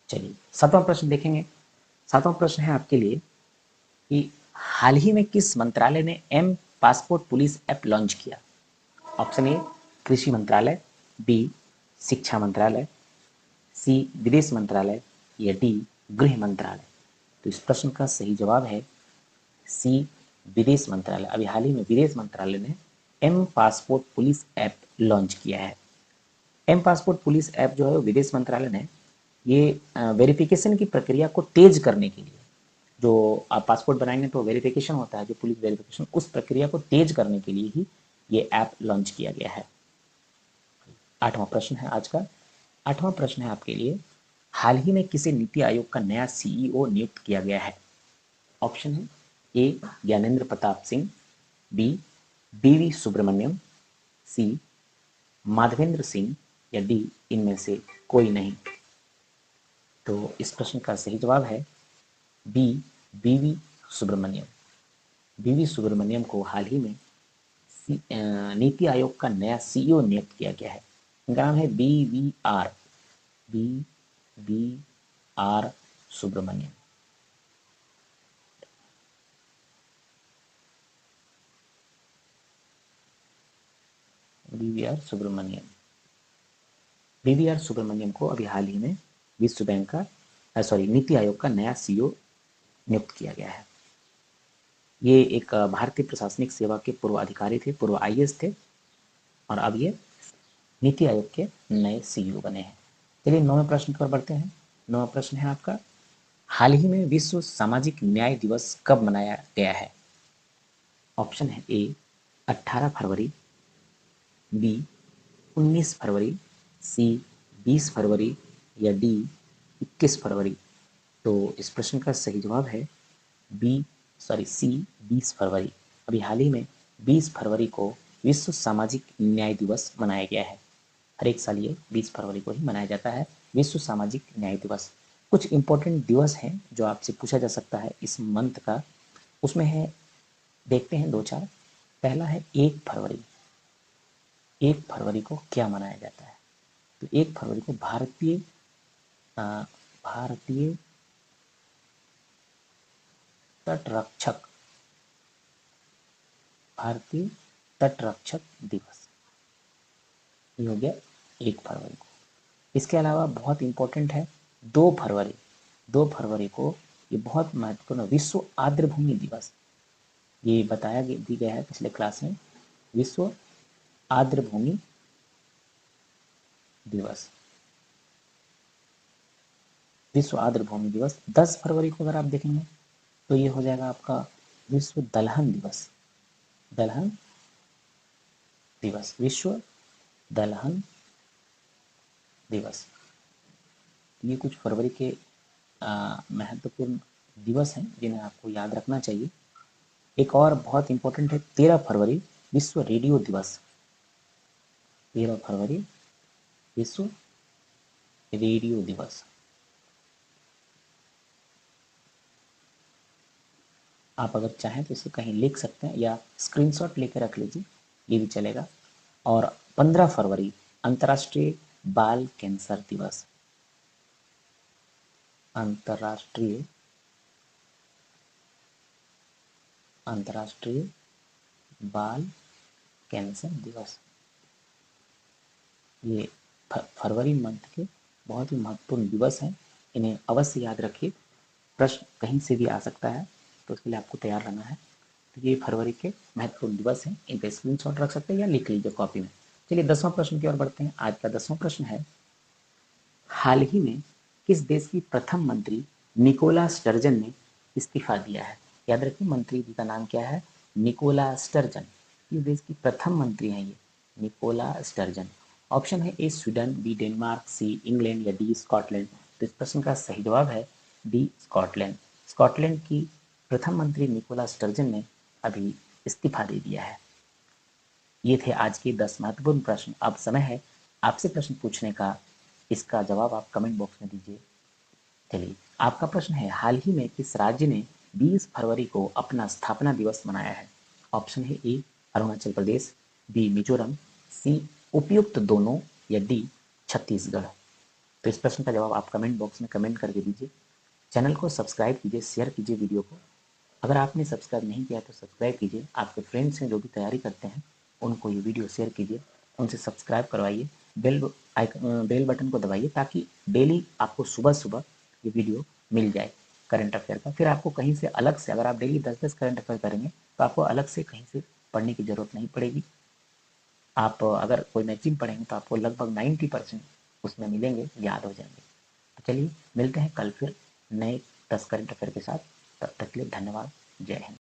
चलिए 7वां प्रश्न देखेंगे। 7वां प्रश्न है आपके लिए कि हाल ही में किस मंत्रालय ने M passport police app launch किया? ऑप्शन ए कृषि मंत्रालय, बी शिक्षा मंत्रालय, सी विदेश मंत्रालय या डी गृह मंत्रालय। तो इस प्रश्न का सही जवाब है सी विदेश मंत्रालय। अभी हाल ही में विदेश मंत्रालय ने M passport police app launch किया है। एम पासपोर्ट पुलिस ऐप जो है विदेश मंत्रालय ने ये वेरिफिकेशन की प्रक्रिया को तेज करने के लिए, जो आप पासपोर्ट बनाएंगे तो वेरिफिकेशन होता है, जो पुलिस वेरिफिकेशन, उस प्रक्रिया को तेज करने के लिए ही ये ऐप लॉन्च किया गया है। 8वां प्रश्न है आज का। 8वां प्रश्न है आपके लिए, हाल ही में किसे नीति आयोग का नया सीईओ नियुक्त किया गया है? ऑप्शन है ए ज्ञानेंद्र प्रताप सिंह, बी बीवी सुब्रमण्यम, सी माधवेंद्र सिंह या डी इनमें से कोई नहीं। तो इस प्रश्न का सही जवाब है बी बीवी सुब्रमण्यम। बीवी सुब्रमण्यम को हाल ही में नीति आयोग का नया सीईओ नियुक्त किया गया है। इनका नाम है B V R Subrahmanyam. BVR Subrahmanyam. BVR Subrahmanyam को अभी हाल ही में विश्व बैंक का नीति आयोग का नया सीईओ नियुक्त किया गया है। ये एक भारतीय प्रशासनिक सेवा के पूर्व अधिकारी थे, पूर्व आईएएस थे, और अब ये नीति आयोग के नए सीईओ बने हैं। चलिए 9वें प्रश्न पर बढ़ते हैं। 9वां प्रश्न है आपका, हाल ही में विश्व सामाजिक न्याय दिवस कब मनाया गया है? ऑप्शन है ए 18 फरवरी, बी 19 फरवरी, सी 20 फरवरी या डी 21 फरवरी। तो इस प्रश्न का सही जवाब है सी 20 फरवरी। अभी हाल ही में 20 फरवरी को विश्व सामाजिक न्याय दिवस मनाया गया है। हर एक साल ये 20 फरवरी को ही मनाया जाता है विश्व सामाजिक न्याय दिवस। कुछ इंपॉर्टेंट दिवस हैं जो आपसे पूछा जा सकता है इस मंथ का, उसमें है, देखते हैं दो चार। पहला है 1 फरवरी। 1 फरवरी को क्या मनाया जाता है? तो 1 फरवरी को भारतीय तटरक्षक भारतीय तटरक्षक दिवस, ये हो गया 1 फरवरी को। इसके अलावा बहुत इंपॉर्टेंट है 2 फरवरी। 2 फरवरी को ये बहुत महत्वपूर्ण विश्व आर्द्रभूमि दिवस, ये बताया दी गया है पिछले क्लास में, विश्व आर्द्रभूमि दिवस। विश्व आर्द्रभूमि दिवस 10 फरवरी को अगर आप देखेंगे तो ये हो जाएगा आपका विश्व दलहन दिवस। दलहन दिवस, विश्व दलहन दिवस। ये कुछ फरवरी के महत्वपूर्ण दिवस हैं जिन्हें आपको याद रखना चाहिए। एक और बहुत इंपॉर्टेंट है 13 फरवरी, विश्व रेडियो दिवस। 13 फरवरी विश्व रेडियो दिवस। आप अगर चाहें तो इसे कहीं लिख सकते हैं या स्क्रीनशॉट लेकर रख लीजिए, ये भी चलेगा। और 15 फरवरी अंतर्राष्ट्रीय बाल कैंसर दिवस। अंतर्राष्ट्रीय अंतर्राष्ट्रीय बाल कैंसर दिवस, ये फरवरी मंथ के बहुत ही महत्वपूर्ण दिवस हैं, इन्हें अवश्य याद रखिए। प्रश्न कहीं से भी आ सकता है, तो उसके लिए आपको तैयार रहना है। तो ये फरवरी के महत्वपूर्ण दिवस हैं, इन पे स्क्रीनशॉट रख सकते हैं या लिख लीजिए कॉपी में। चलिए 10वां प्रश्न की ओर बढ़ते हैं। आज का 10वां प्रश्न है, हाल ही में किस देश की प्रथम मंत्री निकोला स्टर्जन ने इस्तीफा दिया है? याद रखिए मंत्री जी का नाम क्या है, निकोला स्टर्जन। किस देश की प्रथम मंत्री हैं ये, निकोला स्टर्जन। ऑप्शन है A Sweden, B Denmark, C England या डी स्कॉटलैंड। तो इस प्रश्न का सही जवाब है डी स्कॉटलैंड। स्कॉटलैंड की प्रथम मंत्री निकोला स्टर्जन ने अभी इस्तीफा दे दिया है। ये थे आज के 10 महत्वपूर्ण प्रश्न। अब समय है आपसे प्रश्न पूछने का। इसका जवाब आप कमेंट बॉक्स में दीजिए। चलिए, आपका प्रश्न है, हाल ही में किस राज्य ने 20 फरवरी को अपना स्थापना दिवस मनाया है? ऑप्शन है ए अरुणाचल प्रदेश, बी मिजोरम, सी उपयुक्त दोनों या डी छत्तीसगढ़। तो इस प्रश्न का जवाब आप कमेंट बॉक्स में कमेंट करके दीजिए। चैनल को सब्सक्राइब कीजिए, शेयर कीजिए वीडियो को। अगर आपने सब्सक्राइब नहीं किया तो सब्सक्राइब कीजिए। आपके फ्रेंड्स हैं जो भी तैयारी करते हैं, उनको ये वीडियो शेयर कीजिए, उनसे सब्सक्राइब करवाइए, बेल बटन को दबाइए, ताकि डेली आपको सुबह सुबह ये वीडियो मिल जाए करंट अफेयर का। फिर आपको कहीं से अलग से, अगर आप डेली 10-10 करंट अफेयर करेंगे तो आपको अलग से कहीं से पढ़ने की ज़रूरत नहीं पड़ेगी। आप अगर कोई मैगजीन पढ़ेंगे तो आपको लगभग 90% उसमें मिलेंगे, याद हो जाएंगे। तो चलिए मिलते हैं कल फिर नए 10 करंट अफेयर के साथ। तब तक के लिए धन्यवाद। जय हिंद।